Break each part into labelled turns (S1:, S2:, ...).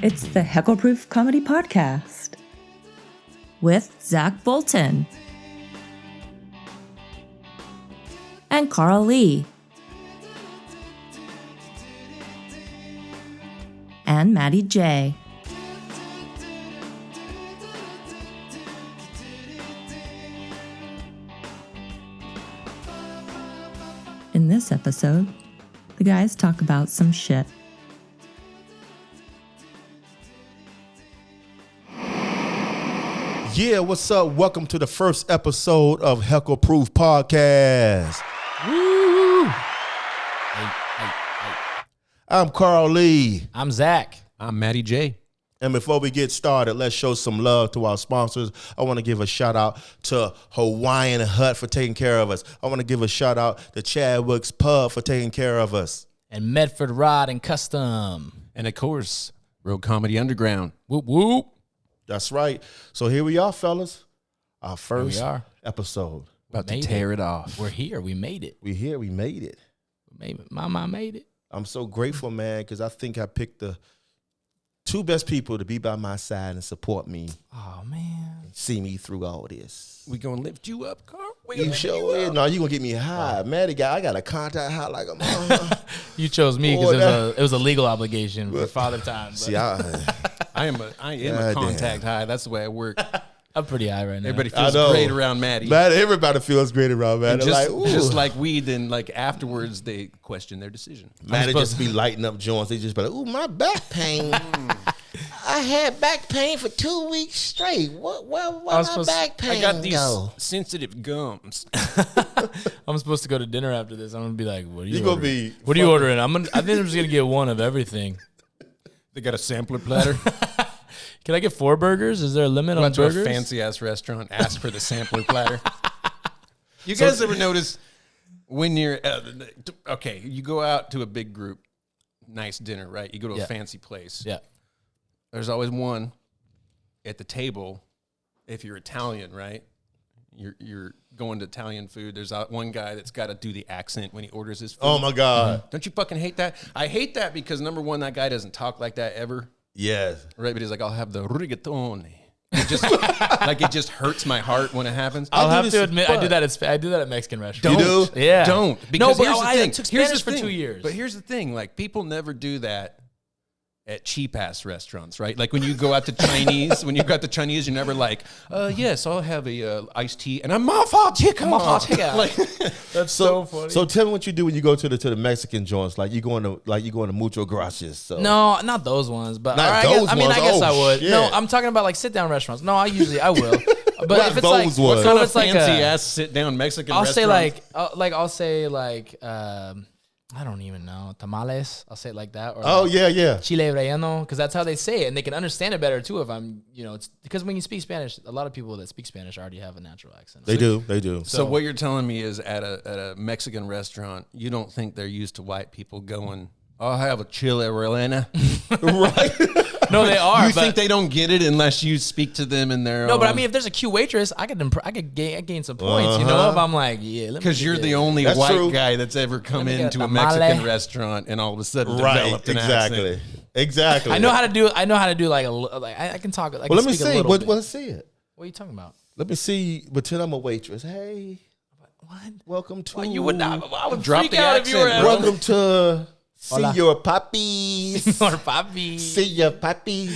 S1: It's the Heckleproof Comedy Podcast with Zach Bolton and Carl Lee and Matty J. In this episode, the guys talk about some shit.
S2: Yeah, what's up? Welcome to the first episode of Heckleproof Podcast. Woo! Hey. I'm Carl Lee.
S3: I'm Zach.
S4: I'm Matty J.
S2: And before we get started, let's show some love to our sponsors. I want to give a shout out to Hawaiian Hut for taking care of us. I want to give a shout out to Chadwick's Pub for taking care of us.
S3: And Medford Rod and Custom.
S4: And of course, Road Comedy Underground. Whoop, whoop.
S2: That's right. So here we are, fellas. Our first episode.
S4: About to tear it off.
S3: We're here. We made it.
S2: We're here. We made it.
S3: Mama made it.
S2: I'm so grateful, man, because I think I picked the two best people to be by my side and support me.
S3: Oh, man.
S2: See me through all this.
S4: We gonna lift you up, Carl?
S2: You sure is. No, you gonna get me high. Matty, I got a contact high like a mother.
S3: You chose me because it was a legal obligation for Father Time. But.
S2: See, I
S4: am a contact high. That's the way I work.
S3: I'm pretty high right now.
S4: Everybody feels great around Matty.
S2: Everybody feels great around Matty.
S4: Just like we, then like afterwards they question their decision.
S2: Matty just be lighting up joints. They just be like, ooh, my back pain. I had back pain for 2 weeks straight. Why my back pain?
S4: I got these sensitive gums.
S3: I'm supposed to go to dinner after this. I'm gonna be like, what are you
S2: ordering?
S3: What are you ordering? I think I'm just gonna get one of everything.
S4: They got a sampler platter.
S3: Can I get 4 burgers? Is there a limit on burgers?
S4: To a fancy ass restaurant, ask for the sampler platter. You guys ever notice when you're you go out to a big group, nice dinner, right? You go to a fancy place.
S3: Yeah.
S4: There's always one at the table. If you're Italian, right? You're going to Italian food. There's one guy that's got to do the accent when he orders his food.
S2: Oh my God!
S4: Mm-hmm. Don't you fucking hate that? I hate that because number one, that guy doesn't talk like that ever.
S2: Yes.
S4: Right, but he's like, I'll have the rigatone. It just it just hurts my heart when it happens.
S3: I'll have to admit, I do that at Mexican restaurants.
S2: You do?
S3: Yeah.
S4: Don't. Because
S3: I took Spanish for 2 years.
S4: But here's the thing, like people never do that at cheap ass restaurants, right? Like when you go out to Chinese, you're never like, yes, I'll have a iced tea and a mafa chicken.
S3: Like that's so funny.
S2: So tell me what you do when you go to the Mexican joints. Like you going to Mucho Gracias. So.
S3: No, not those ones. But
S2: not those ones.
S3: I guess I would.
S2: Shit.
S3: No, I'm talking about like sit down restaurants. No, I will. But if it's
S4: what kind of
S3: fancy
S4: ass sit down Mexican restaurant?
S3: I'll say I don't even know. Tamales. I'll say it like that. Or
S2: Chile
S3: relleno, because that's how they say it, and they can understand it better too. If I'm, it's because when you speak Spanish, a lot of people that speak Spanish already have a natural accent.
S2: They do.
S4: So what you're telling me is at a Mexican restaurant, you don't think they're used to white people going, I'll have a chile relleno,
S2: right?
S3: No, they are.
S4: You think they don't get it unless you speak to them in their
S3: No, but I mean, if there's a cute waitress, I could gain some points. You know, if I'm like,
S4: because you're the only white guy that's ever come into a Mexican restaurant and all of a sudden developed an accent.
S2: Exactly.
S3: I know how to do. I can talk.
S2: Well, let me see. Let's see it.
S3: What are you talking about?
S2: Let me see. Pretend I'm a waitress. Hey,
S3: what?
S2: Welcome to.
S3: You would not. I would
S4: drop
S3: freak
S4: the
S3: out
S4: accent.
S3: if you were.
S2: Welcome to. Senor Papi.
S3: Senor Papi.
S2: Senor Papi.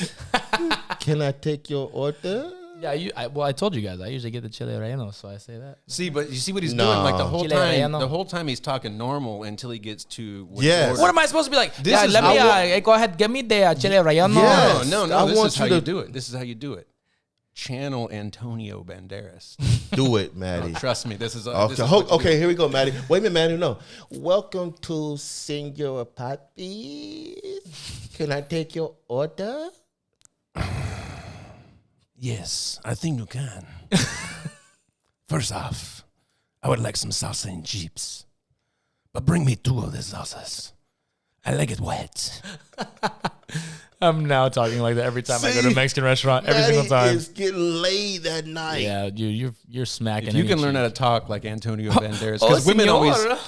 S2: Can I take your order?
S3: Yeah, I told you guys, I usually get the chile relleno, so I say that.
S4: See, but you see what he's doing? Like the whole time he's talking normal until he gets to
S3: what am I supposed to be like? Go ahead, give me the chile relleno.
S2: Yes.
S4: No, this is how you do it. This is how you do it. Channel Antonio Banderas.
S2: Do it, Matty.
S4: Trust me, this is
S2: okay. Here we go, Matty. Wait a minute, Matty. No. Welcome to Senor Papi. Can I take your order?
S4: Yes, I think you can. First off, I would like some salsa and chips, but bring me 2 of the salsas. I like it wet.
S3: I'm now talking like that every time I go to a Mexican restaurant. Every single time.
S2: Is getting laid that night.
S3: Yeah, you're smacking.
S4: If you can learn how to talk like Antonio Banderas, because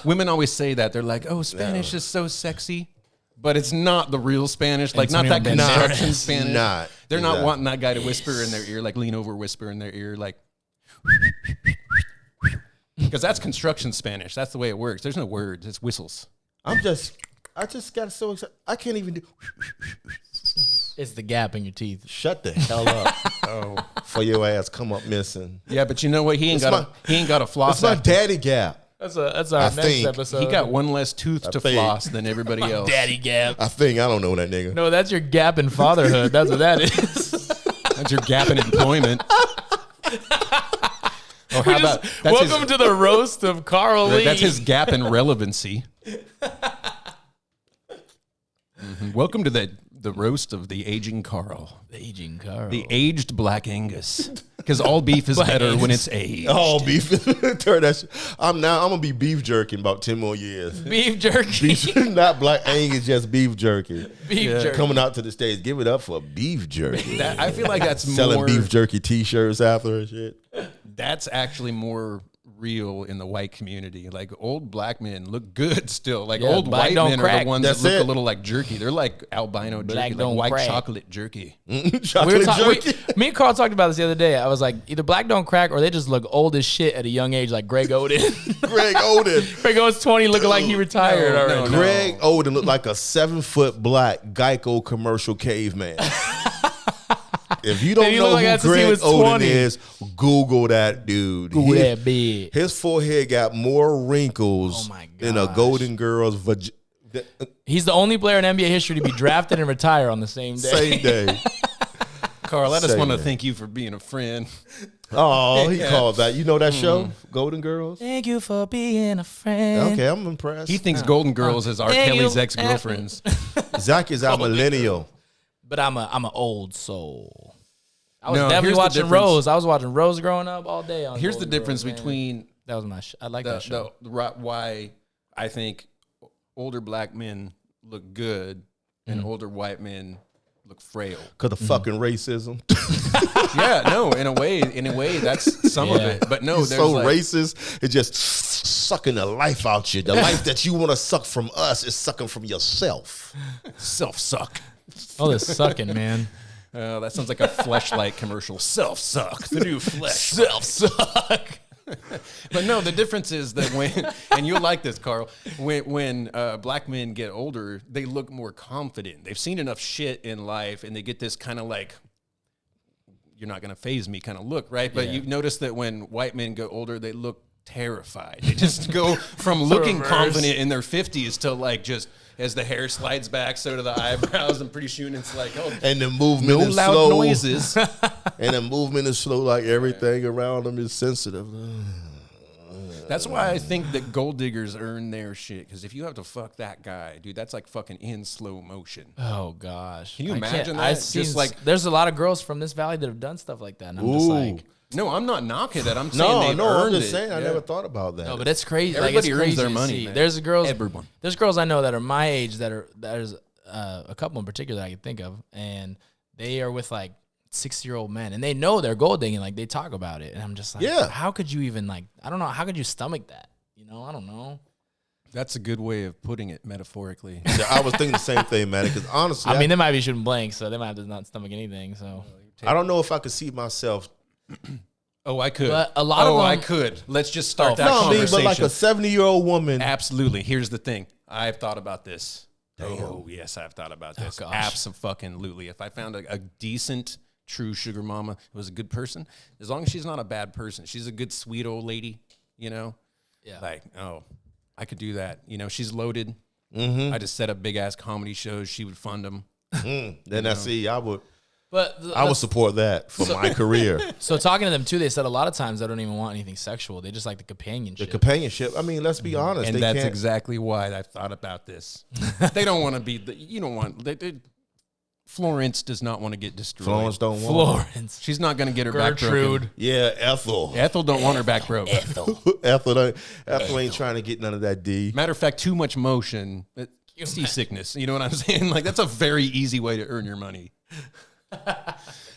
S4: women always say that. They're like, "Oh, Spanish is so sexy." But it's not the real Spanish, like not
S3: Antonio
S4: that
S3: Banderas.
S4: construction Spanish.
S2: Not.
S4: They're not
S2: Exactly.
S4: wanting that guy to whisper in their ear, like lean over, whisper in their ear, like. Because that's construction Spanish. That's the way it works. There's no words. It's whistles.
S2: I just got so excited. I can't even do.
S3: It's the gap in your teeth.
S2: Shut the hell up. For your ass come up missing.
S4: Yeah, but you know what? He ain't got a floss.
S2: It's my
S4: after.
S2: daddy gap.
S3: That's our
S2: I
S3: next
S2: think
S3: episode.
S4: He got one less tooth to
S2: think.
S4: floss than everybody else.
S3: daddy gap.
S2: I don't know that nigga.
S3: No, that's your gap in fatherhood. That's what that is.
S4: That's your gap in employment. Or how about that's
S3: welcome to the roast of Carl Lee.
S4: That's his gap in relevancy. Welcome to the roast of the aging Carl.
S3: The aging Carl.
S4: The aged Black Angus. Because all beef is better when it's aged.
S2: Oh, beef. Turn that shit. I'm gonna be beef jerky in about 10 more years.
S3: beef jerky.
S2: Not Black Angus, just beef jerky.
S3: Beef jerky.
S2: Coming out to the States, give it up for beef jerky.
S4: I feel like that's
S2: Selling
S4: more,
S2: beef jerky T-shirts after and shit.
S4: That's actually more real in the white community. Like old black men look good still. Like
S3: Yeah,
S4: old
S3: black
S4: white
S3: don't
S4: men are
S3: crack.
S4: the ones
S2: That's
S4: that look
S2: it.
S4: a little like jerky. They're like albino
S3: Black
S4: jerky,
S3: don't
S4: like white
S3: crack.
S4: chocolate jerky.
S2: Chocolate jerky.
S3: Me and Carl talked about this the other day. I was like, either black don't crack or they just look old as shit at a young age, like Greg Oden.
S2: Greg Oden.
S3: Greg Oden's 20, looking like he retired
S4: No,
S3: already.
S4: no.
S2: Greg Oden looked like a 7-foot black Geico commercial caveman. If you don't
S3: Did he
S2: know
S3: look like
S2: who
S3: that since he
S2: Greg
S3: was
S2: Oden
S3: 20?
S2: is, Google that dude.
S3: Google that big.
S2: His forehead got more wrinkles
S3: Oh my
S2: than a
S3: gosh.
S2: Golden Girls vagina.
S3: He's the only player in NBA history to be drafted and retire on the same day.
S2: Same day.
S4: Carl, I just
S2: Same
S4: want to
S2: day.
S4: thank you for being a friend.
S2: Oh, he called that. You know that show, Golden Girls?
S3: Thank you for being a friend.
S2: Okay, I'm impressed.
S4: He thinks Golden Girls is R.
S3: Thank
S4: Kelly's
S3: you.
S4: ex-girlfriends.
S2: Zach is our millennial.
S3: But I'm an old soul. I was
S4: No,
S3: definitely
S4: here's the
S3: watching
S4: difference.
S3: Rose. I was watching Rose growing up all day. On
S4: Here's the
S3: Golden
S4: difference
S3: Girls, man.
S4: between
S3: That was my. I like that show.
S4: why I think older black men look good and older white men look frail.
S2: Because of fucking racism.
S4: Yeah, no, in a way, that's some of
S3: Yeah.
S4: it. But no,
S2: He's
S4: there's
S2: so
S4: like,
S2: racist. It's just sucking the life out you. The life that you want to suck from us is sucking from yourself.
S4: self-suck.
S3: Oh, this sucking, man.
S4: That sounds like a Fleshlight commercial. Self-suck, the new flesh.
S3: Self-suck.
S4: But no, the difference is that when, and you'll like this, Carl, when black men get older, they look more confident. They've seen enough shit in life, and they get this kind of like, you're not going to phase me kind of look, right? But
S3: Yeah.
S4: you notice that when white men get older, they look terrified. They just go from looking
S3: reverse.
S4: confident in their 50s to like just, as the hair slides back, so do the eyebrows, and pretty soon it's like, oh,
S2: And the movement
S4: no
S2: is
S4: loud
S2: slow.
S4: noises.
S2: And the movement is slow, like everything around them is sensitive.
S4: That's why I think that gold diggers earn their shit. Because if you have to fuck that guy, dude, that's like fucking in slow motion.
S3: Oh gosh.
S4: Can you
S3: I can't-
S4: imagine that?
S3: I've
S4: Just
S3: seen
S4: like-
S3: there's a lot of girls from this valley that have done stuff like that, and I'm just
S2: Ooh.
S3: like,
S4: No, I'm not knocking that. I'm saying
S2: No,
S4: they
S2: I'm
S4: earned
S2: just
S4: it.
S2: saying. I
S4: Yeah.
S2: never thought about that.
S3: no, but it's crazy.
S4: Everybody
S3: like, it's
S4: earns
S3: crazy
S4: their
S3: to
S4: money,
S3: see.
S4: man.
S3: There's girls.
S4: Everyone.
S3: There's girls I know that are my age there's a couple in particular I can think of, and they are with like 6-year-old men, and they know they're gold digging. Like they talk about it, and I'm just like,
S2: Yeah.
S3: how could you even like? I don't know. How could you stomach that? You know, I don't know.
S4: That's a good way of putting it metaphorically.
S2: Yeah, I was thinking the same thing, man. Because honestly,
S3: I mean, they might be shooting blanks, so they might have to not stomach anything. So,
S2: I don't know if I could see myself.
S4: Oh, I could.
S3: But a lot of
S4: I
S3: them-
S4: could. Let's just start
S3: Oh,
S4: that
S2: No, I mean,
S4: conversation.
S2: but like a 70-year-old woman.
S4: Absolutely. Here's the thing. I've thought about this. Oh, yes, I've thought about this.
S3: gosh.
S4: Absolutely. If I found a decent, true sugar mama who was a good person, as long as she's not a bad person, she's a good, sweet old lady, you know?
S3: yeah.
S4: Like, oh, I could do that. You know, she's loaded.
S2: Mm-hmm.
S4: I just set up big-ass comedy shows. She would fund them.
S2: Then I see. I would support that for my career.
S3: So talking to them too, they said a lot of times they don't even want anything sexual. They just like the
S2: The
S3: companionship.
S2: companionship. I mean, let's be honest.
S4: And
S2: they
S4: that's
S2: can't,
S4: exactly why I thought about this. They don't want to be, you don't want, Florence does not want to get destroyed.
S2: Florence don't want.
S3: Florence,
S4: She's not going to get her back broken.
S3: Gertrude.
S2: Yeah, Ethel.
S4: Ethel don't want her back broke.
S2: Ethel ain't trying to get none of that D.
S4: Matter of fact, too much motion, seasickness. You know what I'm saying? Like that's a very easy way to earn your money.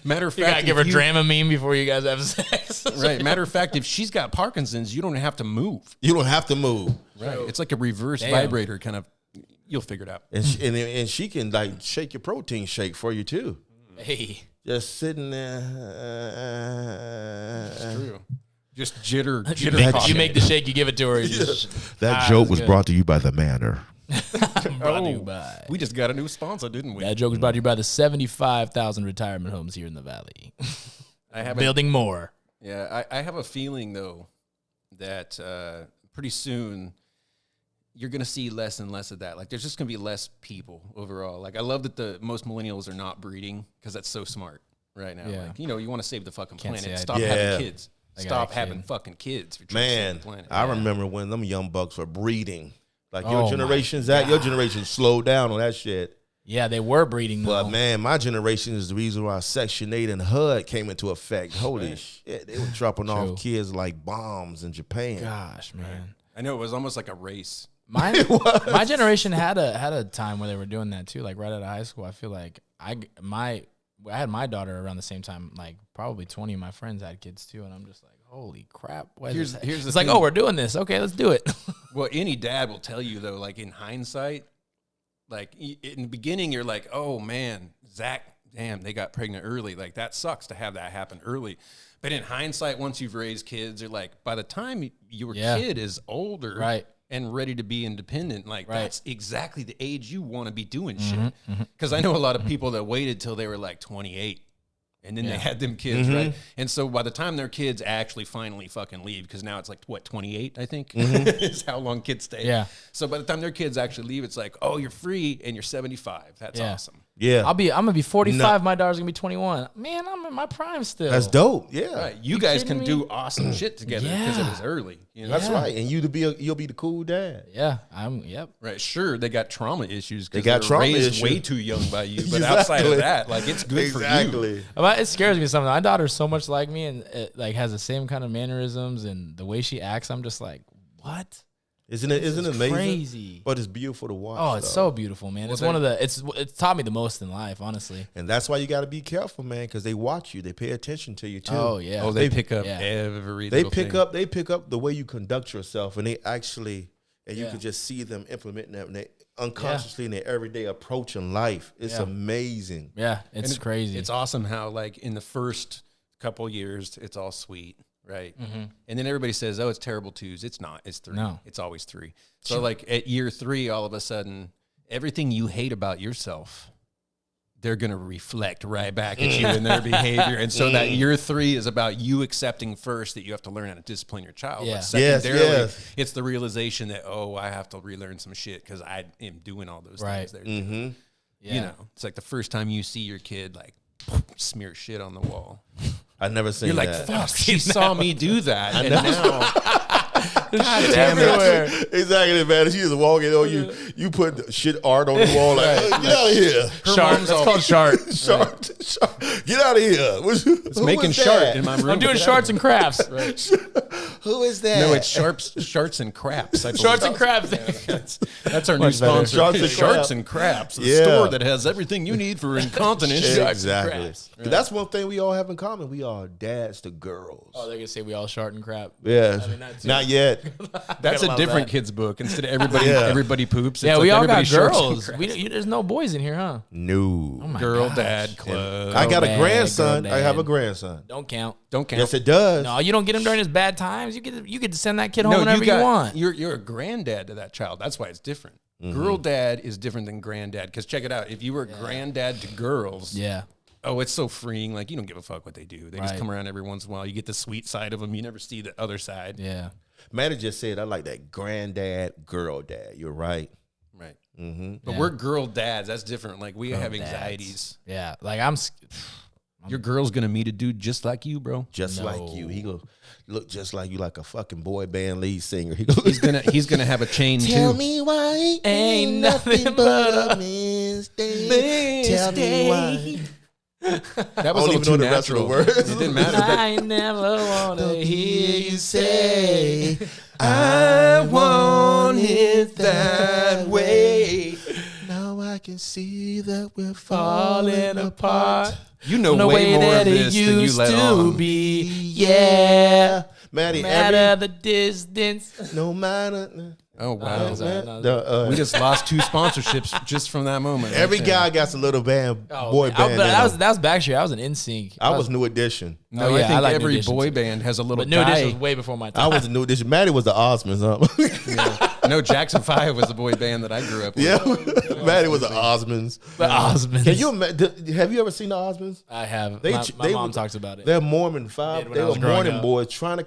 S4: Matter of
S3: You
S4: fact,
S3: gotta give her Dramamine before you guys have sex.
S4: right. Matter of fact, if she's got Parkinson's, you don't have to move.
S2: You don't have to move.
S4: Right. It's like a reverse
S3: Damn.
S4: vibrator kind of. You'll figure it out.
S2: And she can like shake your protein shake for you too.
S3: Hey.
S2: Just sitting there.
S4: It's true. Just jitter.
S3: You make the shake, you give it to her.
S2: That joke was brought to you by The Manor.
S3: Brought to you by.
S4: We just got a new sponsor, didn't we?
S3: That joke was brought to you by the 75,000 retirement homes here in the Valley. Building more.
S4: Yeah, I have a feeling, though, that pretty soon you're going to see less and less of that. Like, there's just going to be less people overall. Like, I love that most millennials are not breeding because that's so smart right now.
S3: Yeah.
S4: Like, you want to save the fucking planet.
S3: Stop
S4: Having kids. Stop having fucking kids. If you're trying to save the planet.
S2: I remember when them young bucks were breeding. Like your generation, Zach, your generation slowed down on that shit.
S3: Yeah, they were breeding, though.
S2: But, man, my generation is the reason why Section 8 and HUD came into effect. Holy shit. They were dropping off kids like bombs in Japan.
S3: Gosh, man.
S4: I know, it was almost like a race.
S3: My generation had a time where they were doing that, too. Like, right out of high school, I feel like I had my daughter around the same time. Like, probably 20 of my friends had kids, too. And I'm just like, holy crap.
S4: Here's the
S3: it's
S4: thing.
S3: like, oh, we're doing this. Okay, let's do it.
S4: Well, any dad will tell you, though, like, in hindsight, like, in the beginning, you're like, oh, man, Zach, damn, they got pregnant early. Like, that sucks to have that happen early. But in hindsight, once you've raised kids, you're like, by the time your kid is older and ready to be independent, like, that's exactly the age you want to be doing shit. Because I know a lot of people that waited till they were, like, 28. And then they had them kids, right? And so by the time their kids actually finally fucking leave, because now it's like, what, 28, I think, is how long kids stay.
S3: Yeah.
S4: So by the time their kids actually leave, it's like, oh, you're free and you're 75. That's awesome.
S2: Yeah.
S3: I'm gonna be 45. My daughter's gonna be 21. Man, I'm in my prime still.
S2: That's dope. Yeah.
S4: Right. You guys can do awesome shit together because it was early.
S2: That's right. And you'll be the cool dad.
S3: Yeah.
S4: Right. Sure, they got trauma issues because
S2: they got trauma
S4: raised
S2: issues.
S4: way too young by you. But outside of that, like, it's good for you.
S3: It scares me something. My daughter's so much like me and like has the same kind of mannerisms and the way she acts. I'm just like, what?
S2: Isn't it amazing?
S3: Crazy.
S2: But it's beautiful to watch.
S3: Oh, it's so beautiful, man. It's it's taught me the most in life, honestly.
S2: And that's why you got to be careful, man, because they watch you. They pay attention to you too.
S3: Oh yeah.
S4: Oh, they pick up every.
S2: They pick up the way you conduct yourself, and they actually, and you can just see them implementing that, and they unconsciously in their everyday approach in life. It's amazing.
S3: Yeah, it's crazy.
S4: It's awesome how, like, in the first couple years, it's all sweet. Right. And then everybody says, oh, it's terrible twos. It's not. It's 3.
S3: No.
S4: It's always 3. So, like, at year 3, all of a sudden, everything you hate about yourself, they're going to reflect right back at you in their behavior. And so that year 3 is about you accepting first that you have to learn how to discipline your child.
S3: Yeah.
S4: But secondarily, it's the realization that, oh, I have to relearn some shit because I am doing all those things. They're doing.
S3: Yeah.
S4: You know, it's like the first time you see your kid, like, smear shit on the wall.
S2: I've never seen that.
S4: You're like, fuck, she saw me do that. And now,
S3: God damn everywhere.
S2: Exactly, man. She just walking on you. You put shit art on the wall. Like, get out of here.
S3: Shark. That's called shark.
S2: Shark. Get out of here.
S4: It's making shark in my room.
S3: I'm doing sharks and crafts.
S2: Who is that?
S4: No, it's sharks and craps.
S3: Sharks and crabs.
S4: That's our new sponsor. Sharks and Craps. The store that has everything you need for incontinence.
S2: Exactly. That's one thing we all have in common. We are dads to girls.
S3: Oh, they're going to say we all shark and crap.
S2: Yeah. Not yet.
S4: That's a different kid's book. Instead of everybody poops.
S3: Yeah,
S4: it's
S3: we
S4: like
S3: all got
S4: sharks and
S3: girls.
S4: crabs.
S3: There's no boys in here, huh?
S2: No.
S3: Oh my
S4: Girl
S3: gosh.
S4: dad club.
S2: I got a
S3: dad,
S2: grandson.
S3: girl
S2: I have a
S3: dad.
S2: grandson.
S3: Don't count.
S4: Don't count.
S2: Yes, it does.
S3: No, you don't get him during his bad times. You get to send that kid home whenever you want.
S4: You're a granddad to that child. That's why it's different. Girl dad is different than granddad. Because check it out. If you were granddad to girls, oh, it's so freeing. Like, you don't give a fuck what they do. They just come around every once in a while. You get the sweet side of them. You never see the other side.
S3: Yeah.
S2: Matty just said, I like that granddad, girl dad. You're right.
S4: Right. But we're girl dads. That's different. Like, we have anxieties.
S3: Yeah. Like,
S4: Your girl's going to meet a dude just like you, bro.
S2: Just like you. He go look just like you, like a fucking boy band lead singer.
S4: He's gonna have a chain too.
S2: Tell me why
S3: ain't nothing but a
S2: mistake. Tell me why.
S4: That was
S2: I don't even know the rest of the words.
S4: It didn't matter.
S3: I never want to hear you
S2: say, I want it that way. Now I can see that we're falling apart.
S4: You know
S3: the
S4: way more
S3: that
S4: of this
S3: it
S4: than you
S3: used
S4: let
S3: to
S4: on.
S3: be. Yeah.
S2: Matty,
S3: Matter the distance.
S2: no matter.
S4: Oh, wow.
S2: Man,
S4: We just lost 2 sponsorships just from that moment.
S2: every
S4: right there.
S2: guy got a little boy band.
S3: That was Backstreet. I was an NSYNC.
S2: I was New Edition.
S4: No,
S3: Oh,
S4: I
S3: yeah, I
S4: think
S3: like New
S4: every
S3: Edition
S4: boy
S3: too.
S4: band has a little
S3: But New Edition
S4: guy.
S3: was way before my
S2: I
S3: time.
S2: was a New Edition. Maddie was the Osmonds.
S4: No, Jackson 5 was the boy band that I grew up with.
S2: Yeah, Maddie was the Osmonds.
S3: The Osmonds.
S2: Can you have you ever seen the Osmonds?
S3: I have.
S2: They-
S3: my
S2: they
S3: mom
S2: were-
S3: talks about it.
S2: They're Mormon
S3: Did
S2: five.
S3: when
S2: They
S3: I
S2: were
S3: was growing
S2: Mormon
S3: up.
S2: boys trying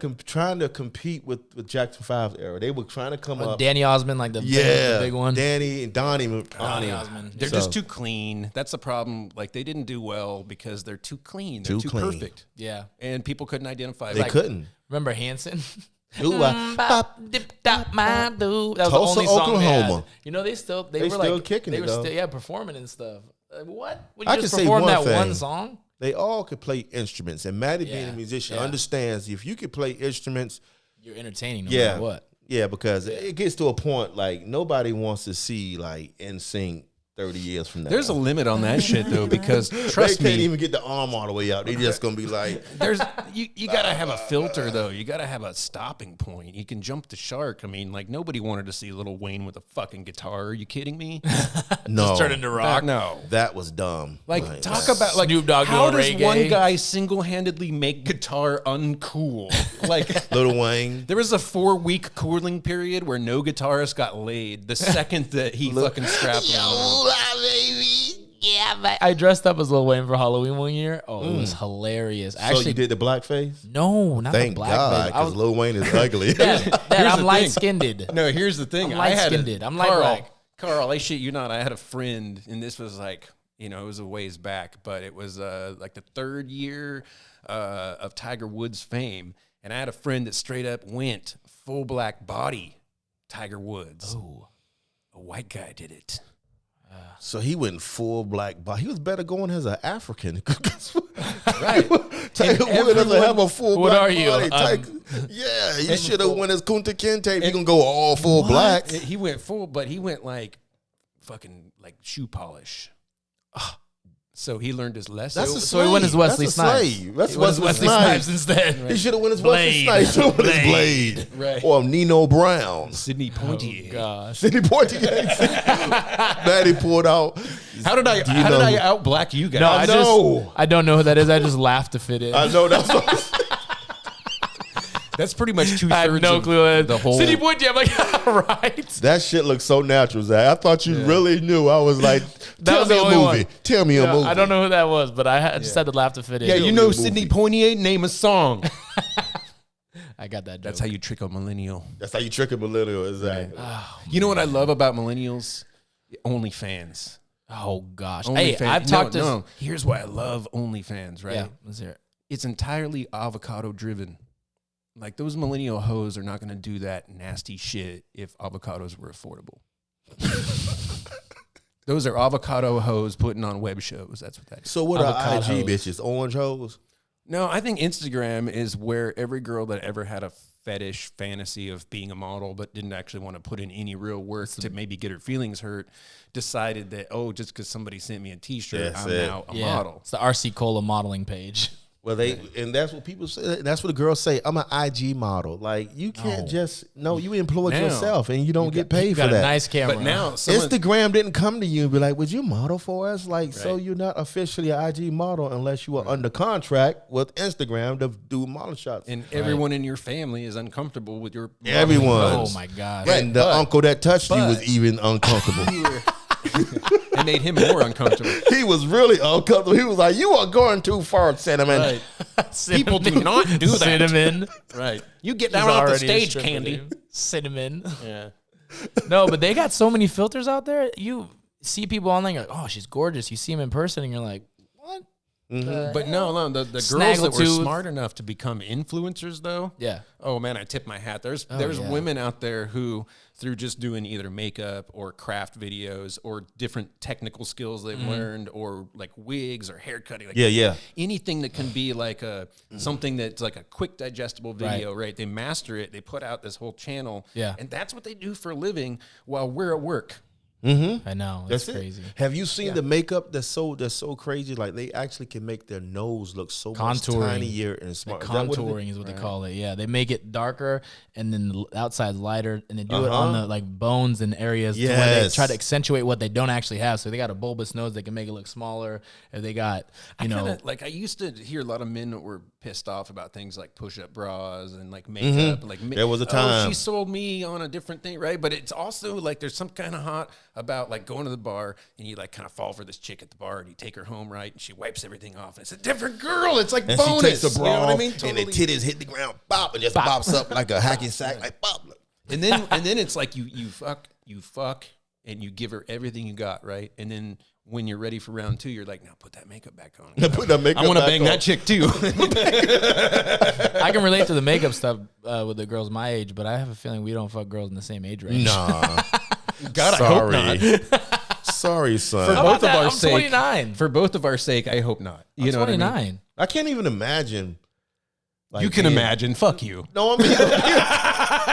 S2: to compete with Jackson 5's era. They were trying to come up.
S3: Danny Osmond, like the big one.
S2: Danny and Donnie.
S3: Donny Osmond.
S4: They're
S2: So-
S4: just too clean. That's the problem. Like, they didn't do well because they're too clean. They're
S2: Too
S4: too
S2: clean.
S4: perfect.
S3: Yeah.
S4: And people couldn't identify.
S2: They
S4: Like,
S2: couldn't.
S3: Remember Hanson?
S2: Ooh,
S3: That was the
S2: Tulsa,
S3: only song they had.
S2: Oklahoma.
S3: You know, they
S2: They
S3: were
S2: still
S3: like
S2: kicking
S3: they
S2: it,
S3: were
S2: though.
S3: still performing and stuff. What? Would
S2: I
S3: you
S2: can
S3: just
S2: say
S3: perform
S2: one
S3: that
S2: thing.
S3: one song?
S2: They all could play instruments, and Matty being a
S3: Yeah,
S2: musician
S3: yeah.
S2: understands if you could play instruments.
S3: You're entertaining no
S2: Yeah,
S3: matter what.
S2: Yeah, because it gets to a point like nobody wants to see like NSYNC 30 years from now.
S4: there's a limit on that shit, though, because
S2: they
S4: trust
S2: can't
S4: me,
S2: even get the arm all the way out. They just gonna be like,
S4: there's you got to have a filter, though. You got to have a stopping point. You can jump the shark. I mean, like, nobody wanted to see Lil Wayne with a fucking guitar. Are you kidding me?
S2: no,
S3: Just turn into rock.
S4: No.
S2: that was dumb.
S4: Like, talk about, like,
S3: Snoop Dogg
S4: how
S3: doing
S4: does one
S3: reggae.
S4: guy single-handedly make guitar uncool? Like,
S2: Lil Wayne.
S4: there was a 4-week cooling period where no guitarist got laid the second that he fucking strapped on.
S3: I dressed up as Lil Wayne for Halloween one year. Oh, it was hilarious.
S2: So you did the blackface?
S3: No, not
S2: Thank
S3: the black
S2: God,
S3: face. I
S2: because
S3: was,
S2: Lil Wayne is ugly.
S3: Dad,
S4: Here's
S3: I'm
S4: the
S3: light
S4: thing.
S3: skinned.
S4: No, here's the thing.
S3: I'm
S4: I had
S3: light-skinned. I'm light
S4: Carl,
S3: black.
S4: Carl, I shit you not. I had a friend, and this was like, you know, it was a ways back, but it was like the 3rd year of Tiger Woods' fame. And I had a friend that straight up went full black body Tiger Woods.
S3: Oh,
S4: A white guy did it.
S2: So he went full black body. He was better going as an African.
S4: Right.
S2: Tiger Woods doesn't have a full
S3: What
S2: black
S3: are you?
S2: body. Yeah, you should have went as Kunta Kinte. You gonna go all full black.
S4: He went full, but he went like fucking like shoe polish. So he learned his lesson.
S2: That's a
S3: so he went as
S2: slave.
S3: Wesley
S2: That's a
S3: Snipes.
S2: slave. That's
S3: He went as
S2: Wesley
S3: Wesley
S2: Snipes.
S3: Snipes instead.
S2: He should have went as Wesley
S3: Blade.
S2: Snipes. He went as Blade.
S4: Right.
S2: Or Nino Brown.
S4: Sidney Poitier.
S3: Gosh.
S2: Sidney Poitier. Maddie pulled out.
S4: How did I out black you guys?
S3: No,
S2: know.
S3: I don't know who that is. I just laughed to fit in.
S2: I know that's what.
S4: That's pretty much 2/3
S3: I had no clue.
S4: of the whole.
S3: City Boy Jam. Like, right.
S2: That shit looks so natural, Zach. I thought you really knew. I was like,
S3: That
S2: tell
S3: was
S2: me
S3: the
S2: a
S3: only
S2: movie.
S3: one.
S2: Tell me a movie.
S3: I don't know who that was, but I just had to laugh to fit in.
S4: Yeah, you know
S2: movie.
S4: Sidney Poitier. Name a song.
S3: I got that joke.
S4: That's how you trick a millennial.
S2: That's how you trick a millennial, exactly.
S4: You know what I love about millennials? OnlyFans.
S3: Oh, gosh.
S4: OnlyFans.
S3: Hey, I've talked to...
S4: No, here's why I love OnlyFans, right?
S3: Yeah, let's hear it.
S4: It's entirely avocado driven. Like, those millennial hoes are not going to do that nasty shit if avocados were affordable. Those are avocado hoes putting on web shows. That's what that is.
S2: So what are
S3: Avocado
S2: IG
S3: hoes.
S2: bitches? Orange hoes?
S4: No, I think Instagram is where every girl that ever had a fetish fantasy of being a model but didn't actually want to put in any real work to maybe get her feelings hurt decided that, oh, just because somebody sent me a T-shirt,
S2: That's
S4: I'm
S2: it.
S4: now a
S3: Yeah,
S4: model.
S3: it's the RC Cola modeling page.
S2: Well, and that's what people say. That's what the girls say. I'm an IG model. Like, you can't you employ
S4: Now,
S2: yourself and you don't get paid
S3: You
S2: for
S3: got a
S2: that.
S3: nice camera.
S4: But now, someone,
S2: Instagram didn't come to you and be like, would you model for us? Like, so you're not officially an IG model unless you are under contract with Instagram to do model shots.
S4: and everyone in your family is uncomfortable with your
S2: Everyone.
S3: Oh, my gosh.
S2: And the uncle that touched you was
S4: but-
S2: even uncomfortable.
S4: It made him more uncomfortable.
S2: He was really uncomfortable. He was like, you are going too far, Cinnamon.
S4: People do not do that.
S3: Cinnamon.
S4: Right. You get
S3: He's
S4: down off the
S3: already a
S4: stage,
S3: stripper,
S4: Candy.
S3: dude. Cinnamon.
S4: Yeah.
S3: No, but they got so many filters out there. You see people online, you're like, oh, she's gorgeous. You see them in person, and you're like, what?
S4: But no, the girls that were
S3: Snaggletooth.
S4: smart enough to become influencers, though.
S3: Yeah.
S4: Oh man, I tip my hat. There's
S3: yeah.
S4: women out there who, through just doing either makeup or craft videos or different technical skills they've learned, or like wigs or hair cutting, like
S2: Yeah.
S4: anything that can be like a something that's like a quick digestible video, right? They master it. They put out this whole channel,
S3: Yeah.
S4: and that's what they do for a living while we're at work.
S2: Mm-hmm.
S3: I know. That's crazy.
S2: Have you seen the makeup that's so crazy? Like they actually can make their nose look so much tinier and smarter.
S3: Contouring is what they call it. Yeah, they make it darker and then the outside lighter, and they do it on the like bones and areas to where they try to accentuate what they don't actually have. So they got a bulbous nose, they can make it look smaller. If they got, I
S4: used to hear a lot of men that were pissed off about things like push-up bras and like makeup. Like
S2: there was a time
S4: she sold me on a different thing, right? But it's also like there's some kind of hot about like going to the bar and you like kind of fall for this chick at the bar and you take her home, right? And she wipes everything off. And it's a different girl. It's like
S2: and
S4: bonus.
S2: She takes the bra,
S4: you know what I mean?
S2: Totally. And the titties hit the ground, bop, and just pops up like a hacky sack, like pop.
S4: And then it's like you fuck, and you give her everything you got, right? And then when you're ready for round 2, you're like, now put that makeup back on.
S2: Put that makeup
S4: I want to bang that chick too.
S3: I can relate to the makeup stuff with the girls my age, but I have a feeling we don't fuck girls in the same age range.
S2: Nah.
S4: God, I hope not.
S2: Sorry, son.
S4: For both of our
S3: I'm
S4: sake.
S3: 29.
S4: For both of our sake, I hope not. You know
S3: 29.
S4: what I mean?
S2: I can't even imagine. Like,
S4: you can imagine. Fuck you.
S2: No, I mean,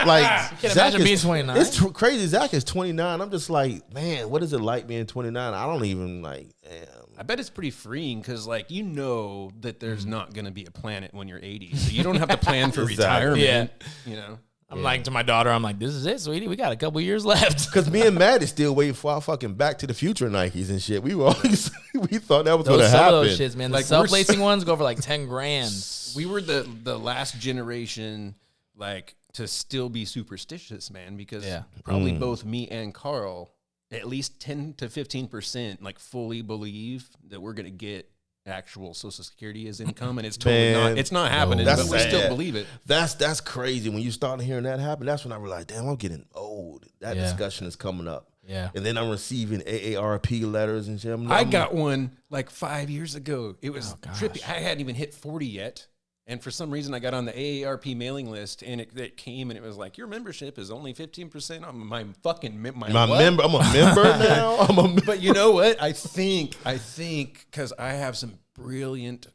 S2: like,
S3: Can't imagine being 29.
S2: It's crazy. Zach is 29. I'm just like, man, what is it like being 29? I don't even like. Damn.
S4: I bet it's pretty freeing because, like, you know that there's not going to be a planet when you're 80, so you don't have to plan for retirement.
S3: Yeah.
S4: You know.
S3: I'm like to my daughter, I'm like, this is it, sweetie. We got a couple years left.
S2: Because me and Matt is still waiting for our fucking Back to the Future Nikes and shit. We were always, we thought that was going to happen.
S3: Some of those shits, man. The
S4: Like,
S3: self-lacing ones go for like 10 grand.
S4: We were the last generation, like, to still be superstitious, man, because probably both me and Carl, at least 10 to 15%, like, fully believe that we're going to get actual Social Security as income, and it's totally not. It's not happening, but we still believe it.
S2: That's crazy. When you start hearing that happen, that's when I realized, damn, I'm getting old. That discussion is coming up.
S3: Yeah.
S2: And then I'm receiving AARP letters and shit.
S4: I got one like 5 years ago. It was trippy. I hadn't even hit 40 yet. And for some reason, I got on the AARP mailing list, and it came, and it was like, your membership is only 15% on my fucking member.
S2: I'm a member now.
S4: But you know what? I think because I have some brilliant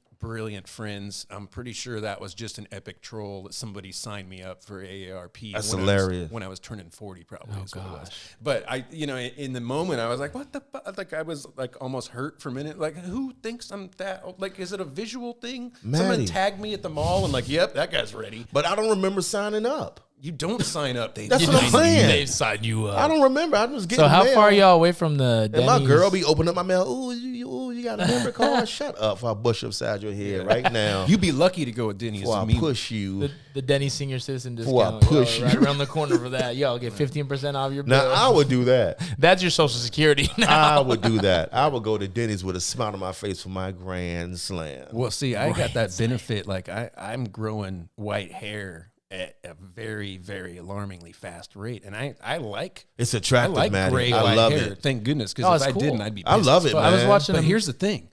S4: friends, I'm pretty sure that was just an epic troll that somebody signed me up for AARP.
S2: That's hilarious.
S4: When I was turning 40, probably is what it was. But in the moment, I was like, what the fuck? Like, I was like almost hurt for a minute. Like, who thinks I'm that? Like, is it a visual thing?
S2: Matty.
S4: Someone tagged me at the mall and like, yep, that guy's ready.
S2: But I don't remember signing up.
S4: You don't sign up.
S2: That's what I'm saying.
S3: They sign you up.
S2: I don't remember. I was getting
S3: So how
S2: mail.
S3: far are y'all away from the
S2: And my
S3: Denny's?
S2: girl be opening up my mail. Ooh, you got a member card? Shut up before I bush upside your head right now.
S4: You'd be lucky to go with Denny's.
S2: Before I push you.
S3: The Denny's senior citizen
S2: Before I
S3: discount.
S2: push
S3: Right
S2: you.
S3: around the corner for that. Yo, get 15% off your bill.
S2: Now, I would do that.
S3: That's your Social Security now.
S2: I would do that. I would go to Denny's with a smile on my face for my grand slam.
S4: Well, see, I got that benefit. Like, I'm growing white hair at a very, very alarmingly fast rate, and I like
S2: It's attractive,
S4: I like
S2: man.
S4: gray
S2: I
S4: white
S2: love
S4: hair.
S2: it.
S4: Thank goodness, because if I
S3: cool.
S4: didn't, I'd be.
S2: I
S4: pissed
S2: love
S4: as
S2: it,
S4: fuck.
S2: man.
S3: I was watching
S4: But
S3: them.
S4: here's the thing: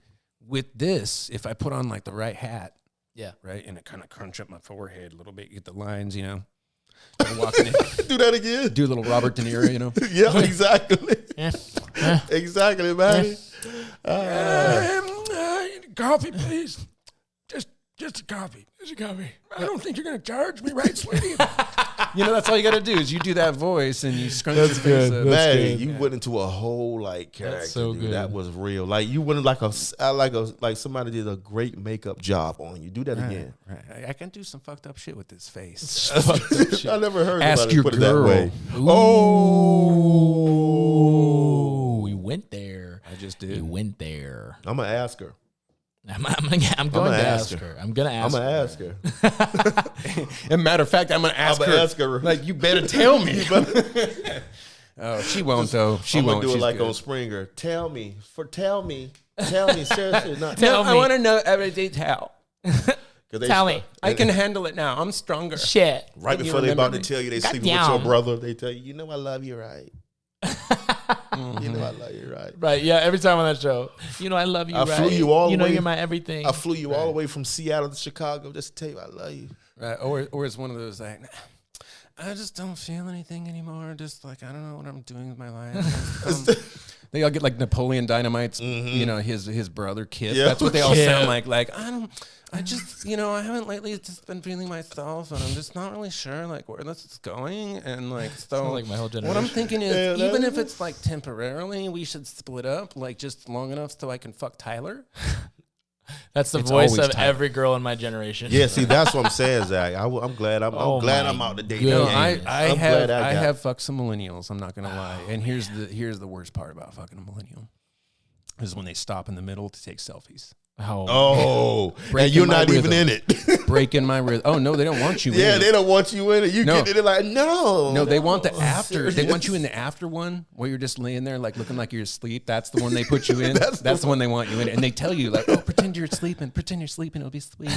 S4: with this, if I put on like the right hat,
S3: Yeah.
S4: right, and it kind of crunch up my forehead a little bit, get the lines, you know, walking in,
S2: Do that again.
S4: do a little Robert De Niro, you know.
S2: Yeah, exactly.
S3: Yeah.
S2: Exactly, man.
S4: Coffee, please. Just a coffee. Just a coffee. I don't think you're going to charge me, right, sweetie? You know, that's all you got to do is you do that voice and you scrunch your face up.
S2: Man, you went into a whole like character.
S3: so
S2: dude.
S3: good.
S2: That was real. Like you went like somebody did a great makeup job on you. Do that again.
S4: Right. I can do some fucked up shit with this face.
S2: I never heard
S4: Ask
S2: somebody
S4: your
S2: put
S4: girl.
S2: it that way.
S3: Oh, we went there.
S4: I just
S3: We
S4: did.
S3: went there.
S2: I'm gonna ask her.
S3: I'm going to ask her. I'm going to
S2: I'm
S3: ask
S2: gonna
S3: her.
S2: ask her.
S4: As a matter of fact, I'm going to ask her. Like, you better tell me. Oh, she won't, though. She
S2: I'm
S4: won't.
S2: gonna do it
S4: She's
S2: like
S4: good.
S2: on Springer. Tell me seriously. Not
S3: Tell me.
S4: I want to know every detail.
S2: 'cause they
S3: Tell
S2: start-
S3: me.
S4: I can handle it now. I'm stronger.
S3: Shit.
S2: Right
S4: Can you
S2: before they about
S4: remember
S2: to tell you they
S3: God
S2: sleeping with your
S3: damn.
S2: brother, they tell you, I love you, right? You know I love you, right?
S3: Right. Yeah. Every time on that show, I love you.
S2: I
S3: right?
S2: flew you all the way.
S3: You're my everything.
S2: I flew you all the way from Seattle to Chicago just to tell you I love you.
S4: Right. Or it's one of those like, I just don't feel anything anymore. Just like, I don't know what I'm doing with my life. They all get like Napoleon Dynamite's, you know, his brother Kip. That's what they all sound like. Like, I just, you know, I haven't lately just been feeling myself, and I'm just not really sure like where this is going. And like, so
S3: like my whole generation.
S4: what I'm thinking is, even if it's like temporarily, we should split up, like just long enough so I can fuck Tyler.
S3: That's the
S4: It's
S3: voice
S4: always
S3: of
S4: Tyler.
S3: every girl in my generation.
S2: Yeah, see, that's what I'm saying, Zach. I'm glad I'm glad I'm out the dating
S4: No,
S2: game.
S4: I
S2: I'm glad
S4: I
S2: got-
S4: have fucked some millennials. I'm not gonna lie. And here's the worst part about fucking a millennial is when they stop in the middle to take selfies.
S2: Oh, and
S4: Breaking
S2: you're
S4: my
S2: not even
S4: rhythm.
S2: in it.
S4: Breaking my rhythm. Oh no, they don't want you.
S2: Yeah,
S4: in
S2: they
S4: it.
S2: don't want you in it. You
S4: No.
S2: get it, they're like, no.
S4: They want the after. They want you in the after one where you're just laying there like looking like you're asleep. That's the one they put you in. That's the one they want you in. And they tell you like, oh, pretend you're sleeping. Pretend you're sleeping. It'll be sweet.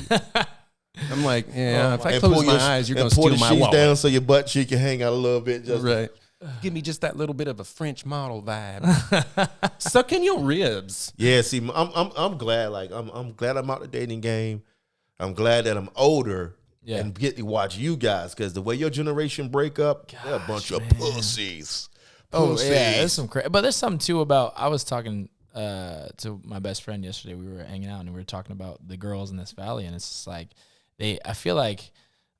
S4: I'm like, yeah. If I
S2: And
S4: close
S2: pull
S4: my
S2: your-
S4: eyes, you're
S2: and
S4: gonna
S2: pull
S4: steal
S2: the
S4: my
S2: sheets
S4: wallet.
S2: down so your butt cheek can hang out a little bit. Just
S4: Right. Give me just that little bit of a French model vibe. Suck in your ribs.
S2: Yeah, see, I'm glad. Like I'm glad I'm out the dating game. I'm glad that I'm older and get to watch you guys because the way your generation break up, they're a bunch of pussies.
S3: Oh
S2: Pussies.
S3: yeah, there's some but there's something too about. I was talking to my best friend yesterday. We were hanging out and we were talking about the girls in this valley, and it's just like I feel like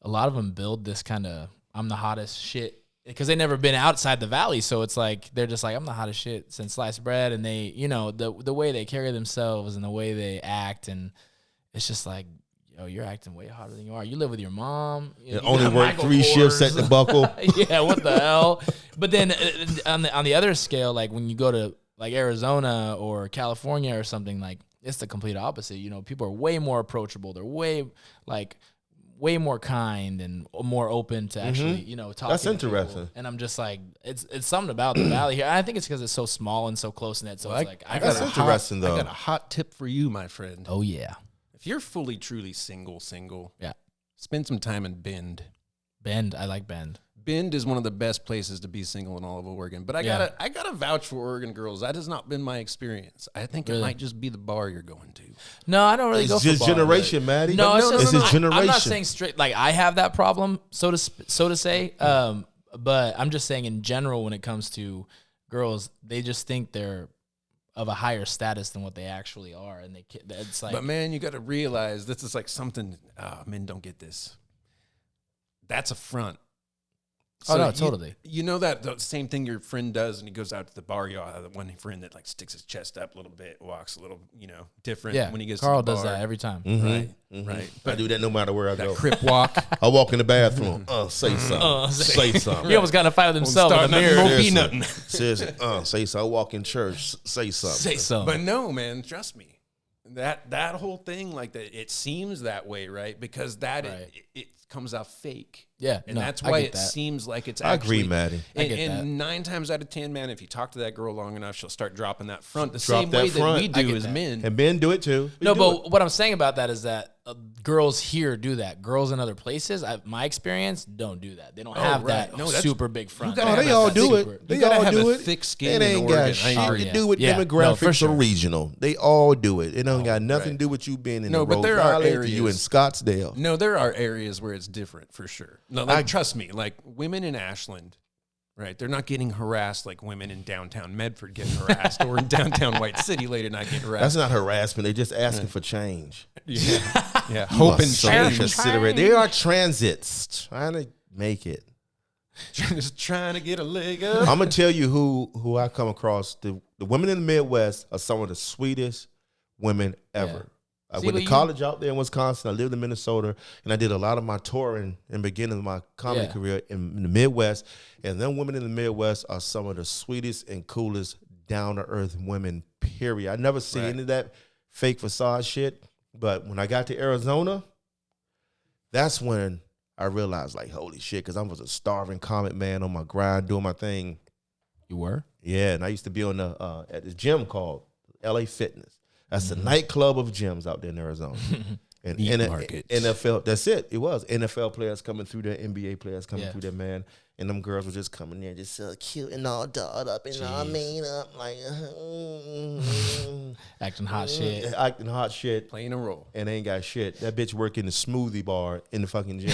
S3: a lot of them build this kind of I'm the hottest shit because they never been outside the valley, so it's like they're just like I'm the hottest shit since sliced bread, and they the way they carry themselves and the way they act, and it's just like. Oh, you're acting way hotter than you are. You live with your mom. You
S2: only
S3: got
S2: work
S3: Michael
S2: 3 shifts at
S3: Kors.
S2: the buckle.
S3: Yeah, what the hell? But then on the other scale, like when you go to like Arizona or California or something, like it's the complete opposite. You know, people are way more approachable. They're way more kind and more open to actually, talking.
S2: That's
S3: to people.
S2: interesting.
S3: And I'm just like, it's something about the valley here. I think it's because it's so small and so close knit. So it's like,
S2: That's interesting though.
S4: I got a hot tip for you, my friend.
S3: oh yeah,
S4: If you're fully, truly single,
S3: yeah.
S4: spend some time in Bend.
S3: Bend, I like Bend.
S4: Bend is one of the best places to be single in all of Oregon. But I gotta vouch for Oregon girls. That has not been my experience. I think it might just be the bar you're going to.
S3: No, I don't really
S2: It's
S3: go for
S2: his
S3: bars.
S2: generation, Maddie.
S3: No,
S2: it's his generation.
S3: I'm not saying straight like I have that problem, so to say. But I'm just saying in general, when it comes to girls, they just think they're of a higher status than what they actually are, and it's like.
S4: But man, you got to realize this is like something. Men don't get this. That's a front.
S3: Oh, no, totally.
S4: You know that the same thing your friend does, and he goes out to the bar. You have the one friend that like sticks his chest up a little bit, walks a little, different.
S3: Yeah,
S4: when he gets
S3: Carl
S4: to the
S3: does
S4: bar.
S3: that every time.
S4: Right,
S2: Mm-hmm.
S4: right.
S2: I do that no matter where I go.
S4: Crip walk.
S2: I walk in the bathroom. Say something. Say something.
S3: He almost got in a fight with himself in the mirror.
S2: Seriously.
S4: nothing.
S2: Seriously. Say something. I walk in church. Say something.
S3: Say something.
S4: But no, man, trust me. That whole thing, like that, it seems that way, right? Because it comes out fake.
S3: Yeah,
S4: and
S3: no,
S4: that's
S3: I
S4: why
S3: get
S4: it
S3: that.
S4: seems like it's.
S2: I
S4: Actually,
S2: agree, Maddie.
S3: I get that.
S4: And 9 times out of 10, man, if you talk to that girl long enough, she'll start dropping that front the
S2: Drop
S4: same
S2: that
S4: way
S2: front.
S4: that we
S3: I
S4: do
S3: get
S4: as
S3: that.
S4: men.
S2: And Ben do it too. We
S3: No,
S2: do
S3: but
S2: it.
S3: what I'm saying about that is that girls here do that. Girls in other places, my experience, don't do that. They don't have
S4: right.
S3: that
S4: No, that's-
S3: super big front.
S4: gotta
S2: Oh,
S4: have
S2: they
S4: a
S2: all
S4: thick-
S2: do
S3: super-
S2: it. They
S4: you gotta
S2: all
S4: have
S2: do
S4: a
S2: it.
S4: thick skin
S2: It
S4: in
S2: ain't
S4: Oregon.
S2: got
S4: I
S2: shit
S4: agree.
S2: to do with
S3: Yeah. No,
S2: demographics
S3: for sure.
S2: or regional. They all do it. It don't got nothing to do with you being in
S4: No,
S2: the
S4: but
S2: Rose
S4: there are
S2: Valley to you in
S4: areas-
S2: Scottsdale.
S4: No, there are areas where it's different for sure. No, trust me, like women in Ashland, right? They're not getting harassed like women in downtown Medford getting harassed or in downtown White City late at night getting
S2: That's
S4: harassed.
S2: not harassment. They're just asking for change.
S4: Yeah,
S2: You
S4: hope
S2: are
S4: and
S2: so
S4: change.
S2: considerate. They are transits trying to make it.
S4: Just trying to get a leg up.
S2: I'm gonna tell you who I come across. The women in the Midwest are some of the sweetest women ever. I went to college out there in Wisconsin. I lived in Minnesota, and I did a lot of my touring in the beginning of my comedy career in the Midwest. And them women in the Midwest are some of the sweetest and coolest, down-to-earth women, period. I never see any of that fake facade shit. But when I got to Arizona, that's when I realized, like, holy shit, because I was a starving comic man on my grind, doing my thing.
S3: You were?
S2: Yeah, and I used to be on at this gym called LA Fitness. That's the nightclub of gyms out there in Arizona. And
S4: Meat markets.
S2: NFL, that's it. It was NFL players coming through there, NBA players coming through there, man. And them girls were just coming there, just so cute and all dolled up and all made up, like
S3: acting hot shit,
S4: playing a role,
S2: and ain't got shit. That bitch working the smoothie bar in the fucking gym.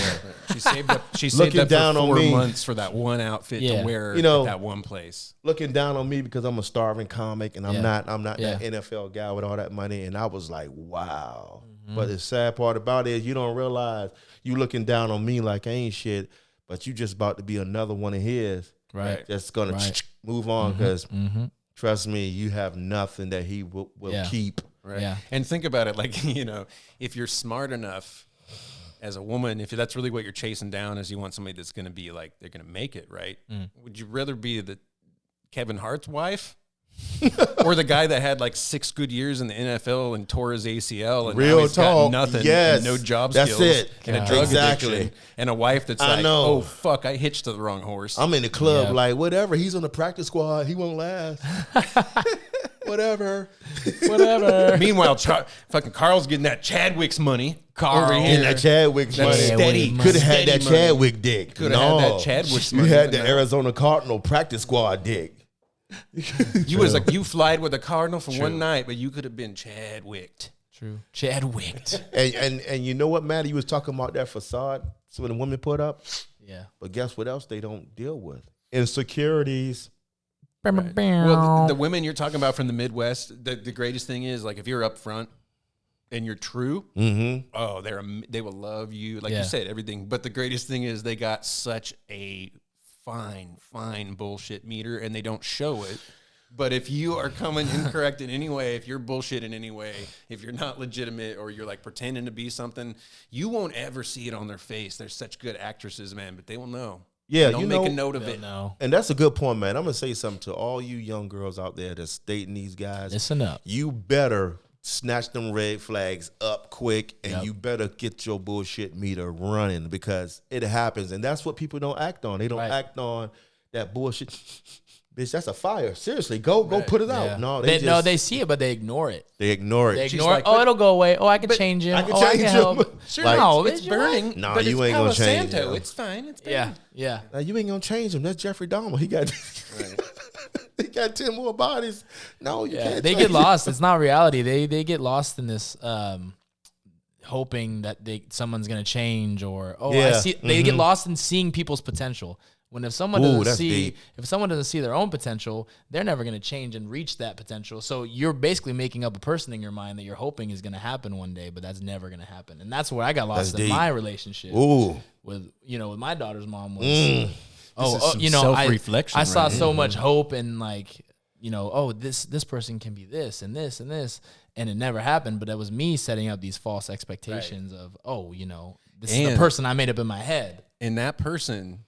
S4: She saved up. She saved up for 4 months for that one outfit to wear at that one place.
S2: Looking down on me because I'm a starving comic and I'm not that NFL guy with all that money. And I was like, wow. But the sad part about it is you don't realize you looking down on me like I ain't shit. But you just about to be another one of his.
S3: Right.
S2: That's going to move on because, trust me, you have nothing that he will keep.
S4: Right.
S3: Yeah.
S4: And think about it. Like, if you're smart enough as a woman, if that's really what you're chasing down is you want somebody that's going to be like, they're going to make it, right? Would you rather be the Kevin Hart's wife? Or the guy that had like 6 good years in the NFL and tore his ACL and
S2: Real
S4: now he's
S2: talk.
S4: got nothing,
S2: Yes.
S4: no job
S2: That's
S4: skills,
S2: it.
S4: and a drug
S2: Exactly.
S4: addiction, and a wife that's
S2: I
S4: like,
S2: know.
S4: oh fuck, I hitched to the wrong horse.
S2: I'm in the club like, whatever. He's on the practice squad. He won't last. Whatever.
S4: Meanwhile, fucking Carl's getting that Chadwick's money.
S3: Carl.
S4: Over here.
S2: And that Chadwick's money.
S4: Steady.
S2: Could have had that
S4: Steady money.
S2: Chadwick dick.
S4: Could have had that Chadwick's money.
S2: You had
S4: but
S2: the
S4: no.
S2: Arizona Cardinal practice squad dick.
S4: You was like, you flied with a Cardinal for one night, but you could have been Chadwicked.
S3: True. Chadwicked.
S2: And you know what, Matty? You was talking about that facade some of the women put up.
S3: Yeah.
S2: But guess what else they don't deal with? Insecurities.
S4: Right. Well, the women you're talking about from the Midwest, the greatest thing is like if you're up front and you're true, oh, they will love you. Like you said, everything. But the greatest thing is they got such a fine bullshit meter and they don't show it. But if you are coming incorrect in any way, if you're bullshit in any way, if you're not legitimate or you're like pretending to be something, you won't ever see it on their face. They're such good actresses, man, but they will know.
S2: Yeah,
S4: Don't make a note of it.
S3: No.
S2: And that's a good point, man. I'm going to say something to all you young girls out there that's dating these guys.
S3: Listen up.
S2: You better snatch them red flags up quick and you better get your bullshit meter running because it happens. And that's what people don't act on. They don't act on that bullshit. Bitch, that's a fire. Seriously, go put it out. No,
S3: they see it, but they ignore it.
S2: They ignore it.
S3: They ignore it. Oh, it'll go away. Oh, I can change him. I can help.
S4: Sure,
S2: Like,
S4: no, it's burning.
S2: Nah,
S4: but
S2: you
S4: it's
S2: ain't gonna
S4: Palo
S2: change
S4: Santo.
S2: him.
S4: It's fine. It's fine.
S3: Yeah.
S2: Now, you ain't gonna change him. That's Jeffrey Dahmer. He got he got 10 more bodies. No, you can't.
S3: They get lost. It's not reality. They get lost in this hoping that someone's gonna change or I see. They get lost in seeing people's potential. When if someone doesn't see their own potential, they're never going to change and reach that potential. So you're basically making up a person in your mind that you're hoping is going to happen one day, but that's never going to happen. And that's where I got lost in my relationship with my daughter's mom was.
S4: Self-reflection.
S3: I saw so much hope and like, this person can be this and this and this, and it never happened. But it was me setting up these false expectations of, this is the person I made up in my head.
S4: And that person,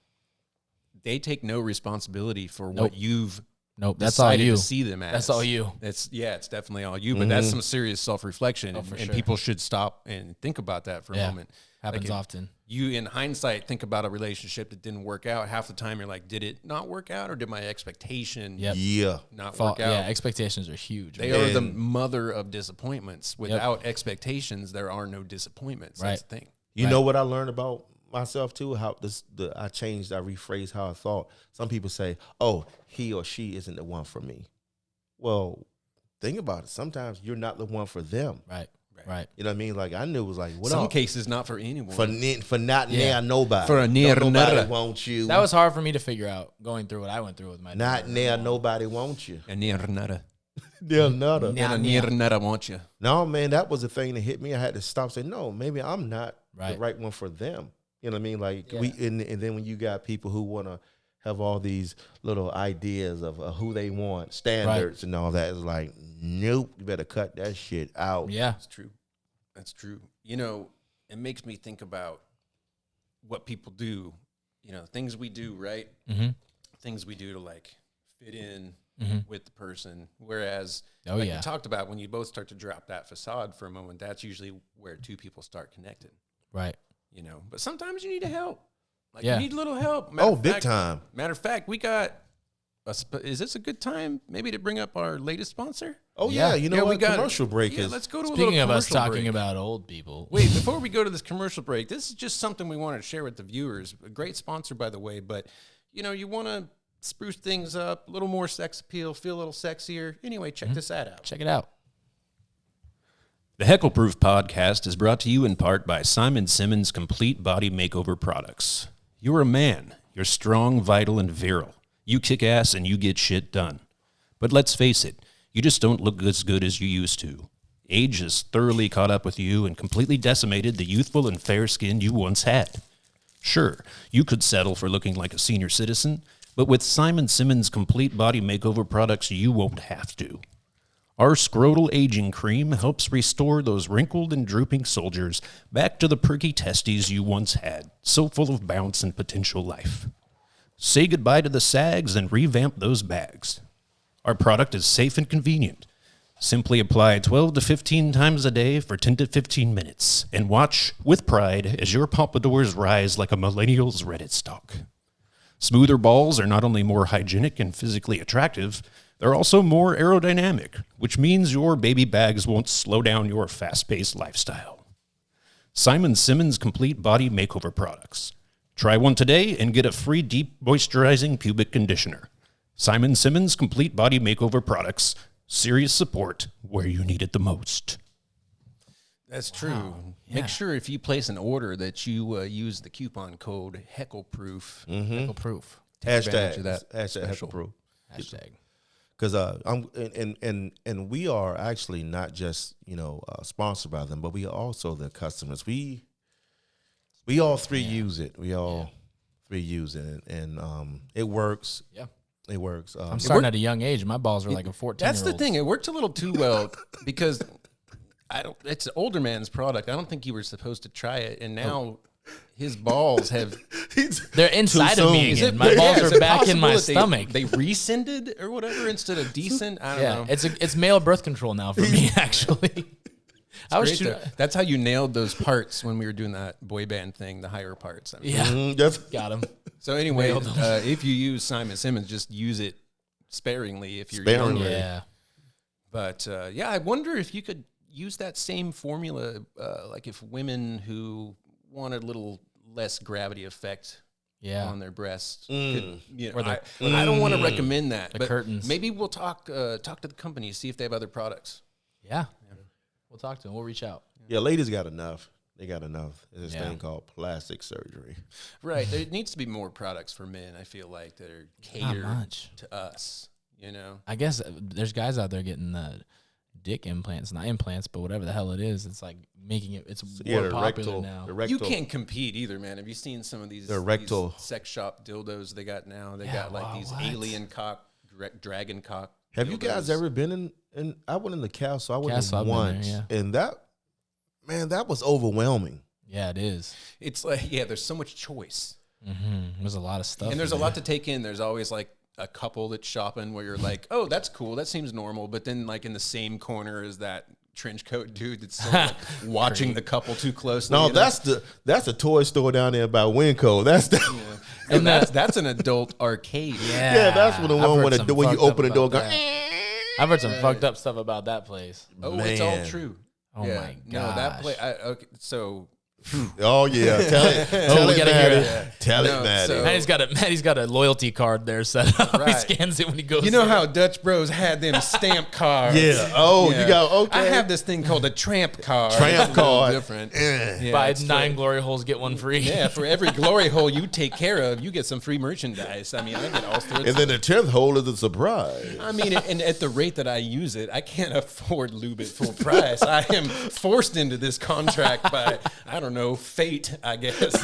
S4: they take no responsibility for what you've
S3: that's all you
S4: to see them as.
S3: That's all you.
S4: It's definitely all you. But that's some serious self-reflection, and people should stop and think about that for a moment.
S3: Happens often.
S4: You, in hindsight, think about a relationship that didn't work out. Half the time, you're like, did it not work out, or did my expectation not work out?
S3: Yeah, expectations are huge.
S4: They are the mother of disappointments. Without expectations, there are no disappointments. That's the thing.
S2: You know what I learned about myself too? I rephrased how I thought. Some people say, "Oh, he or she isn't the one for me." Well, think about it. Sometimes you're not the one for them.
S3: Right.
S2: You know what I mean? Like I knew it was like
S4: some cases not for anyone.
S2: For not near nobody.
S4: For a near
S2: nobody want you.
S3: That was hard for me to figure out going through what I went through with my
S2: not near nobody want you.
S4: A near nada.
S2: Near nada.
S4: Near nada want you.
S2: No, man, that was the thing that hit me. I had to stop and say, no, maybe I'm not the right one for them. You know what I mean? Like and then when you got people who want to have all these little ideas of who they want, standards and all that, it's like, nope, you better cut that shit out.
S3: Yeah,
S4: that's true. It makes me think about what people do. Things we do, right? Mm-hmm. Things we do to like fit in with the person. Whereas, we talked about, when you both start to drop that facade for a moment, that's usually where two people start connecting.
S3: Right.
S4: But sometimes you need help. You need a little help.
S2: Big time.
S4: Matter of fact, we got. Is this a good time maybe to bring up our latest sponsor?
S2: Oh yeah, what?
S4: We got
S2: commercial break is.
S4: Let's go to
S3: Speaking
S4: a
S3: of us talking
S4: break.
S3: about old people.
S4: Wait, before we go to this commercial break, this is just something we wanted to share with the viewers. A great sponsor, by the way, but you want to spruce things up, a little more sex appeal, feel a little sexier. Anyway, check this ad out.
S3: Check it out.
S4: The Heckleproof podcast is brought to you in part by Simmons Complete Body Makeover products. You're a man. You're strong, vital, and virile. You kick ass and you get shit done. But let's face it, you just don't look as good as you used to. Age has thoroughly caught up with you and completely decimated the youthful and fair skin you once had. Sure, you could settle for looking like a senior citizen, but with Simmons Complete Body Makeover products, you won't have to. Our Scrotal Aging Cream helps restore those wrinkled and drooping soldiers back to the perky testes you once had, so full of bounce and potential life. Say goodbye to the sags and revamp those bags. Our product is safe and convenient. Simply apply 12 to 15 times a day for 10 to 15 minutes and watch with pride as your pompadours rise like a millennial's Reddit stalk. Smoother balls are not only more hygienic and physically attractive, they're also more aerodynamic, which means your baby bags won't slow down your fast-paced lifestyle. Simmons Complete Body Makeover products. Try one today and get a free deep moisturizing pubic conditioner. Simmons Complete Body Makeover products. Serious support where you need it the most. That's true. Make sure if you place an order that you use the coupon code Heckleproof.
S3: Heckleproof.
S2: Hashtag
S4: that
S2: Heckleproof.
S3: Hashtag.
S2: Because and we are actually not just sponsored by them, but we are also the customers. We all three use it. We all three use it, and it works.
S3: Yeah.
S2: It works.
S3: I'm starting at a young age. My balls are like a 14-year-old.
S4: That's the thing. It worked a little too well because it's an older man's product. I don't think you were supposed to try it, and now his balls have.
S3: They're inside of me again. My balls are back in my stomach.
S4: They rescinded or whatever instead of decent. I don't know.
S3: It's male birth control now for me. Actually,
S4: That's how you nailed those parts when we were doing that boy band thing. The higher parts. I
S3: Yeah,
S4: mean.
S3: got him.
S4: So anyway, if you use Simmons, just use it sparingly if you're younger.
S3: Yeah.
S4: But I wonder if you could use that same formula, like if women who wanted a little less gravity effect on their breasts. Could, I don't want to recommend that.
S3: The
S4: but
S3: curtains.
S4: Maybe we'll talk to the company, see if they have other products.
S3: Yeah. We'll talk to them. We'll reach out.
S2: Yeah, ladies got enough. They got enough. There's this thing called plastic surgery.
S4: Right. There needs to be more products for men, I feel like, that are catered to us,
S3: I guess there's guys out there getting the dick implants, not implants, but whatever the hell it is. It's like making it, it's more popular now.
S4: You can't compete either, man. Have you seen some of these sex shop dildos they got now? They got like these alien cock, dragon cock
S2: Have
S4: dildos.
S2: you guys ever been in I went in the castle. I went in once. And that was overwhelming.
S3: Yeah, it is.
S4: It's like, there's so much choice.
S3: Mm-hmm. There's a lot of stuff.
S4: And there's a lot to take in. There's always like a couple that's shopping where you're like, oh, that's cool. That seems normal. But then like in the same corner is that trench coat dude that's still like watching the couple too closely.
S2: No, that's a toy store down there by Winco. That's the
S4: and that's an adult arcade.
S2: Yeah, that's when the one when you open the door go.
S3: I've heard some fucked up stuff about that place.
S4: Oh, it's all true.
S3: Oh my god!
S4: No, that place. Okay, so.
S2: Oh yeah, tell it, Matty. Tell it, Matty.
S3: So, Matty's got a loyalty card there set up. Right. He scans it when he goes.
S4: You know how Dutch Bros had them stamp cards.
S2: Yeah. Oh, you got okay.
S4: I have this thing called a tramp card.
S2: Tramp card.
S4: Different.
S3: Buy 9 glory holes, get one free.
S4: Yeah, for every glory hole you take care of, you get some free merchandise. I mean, I get all sorts.
S2: And then the 10th hole is a surprise.
S4: I mean, and at the rate that I use it, I can't afford lube at full price. I am forced into this contract by fate, I guess.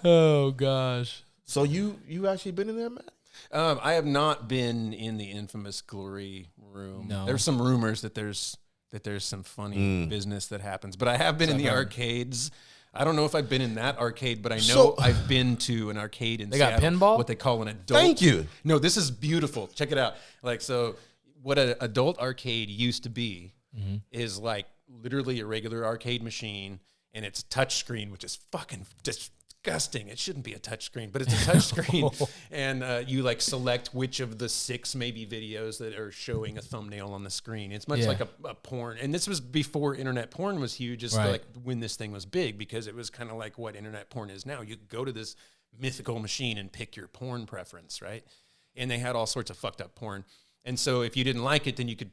S3: Oh gosh.
S2: So you actually been in there, Matt?
S4: I have not been in the infamous glory room.
S3: No.
S4: There's some rumors that there's some funny business that happens, but I have been in the arcades. I don't know if I've been in that arcade, but I know I've been to an arcade in Seattle.
S3: They got pinball?
S4: What they call an adult.
S2: Thank you.
S4: No, this is beautiful. Check it out. Like, so what an adult arcade used to be is like literally a regular arcade machine. And it's a touch screen, which is fucking disgusting. It shouldn't be a touch screen, but it's a touch screen. And you like select which of the 6 maybe videos that are showing a thumbnail on the screen. It's much like a porn. And this was before internet porn was huge. It's like when this thing was big, because it was kind of like what internet porn is now. You go to this mythical machine and pick your porn preference, right? And they had all sorts of fucked up porn. And so if you didn't like it, then you could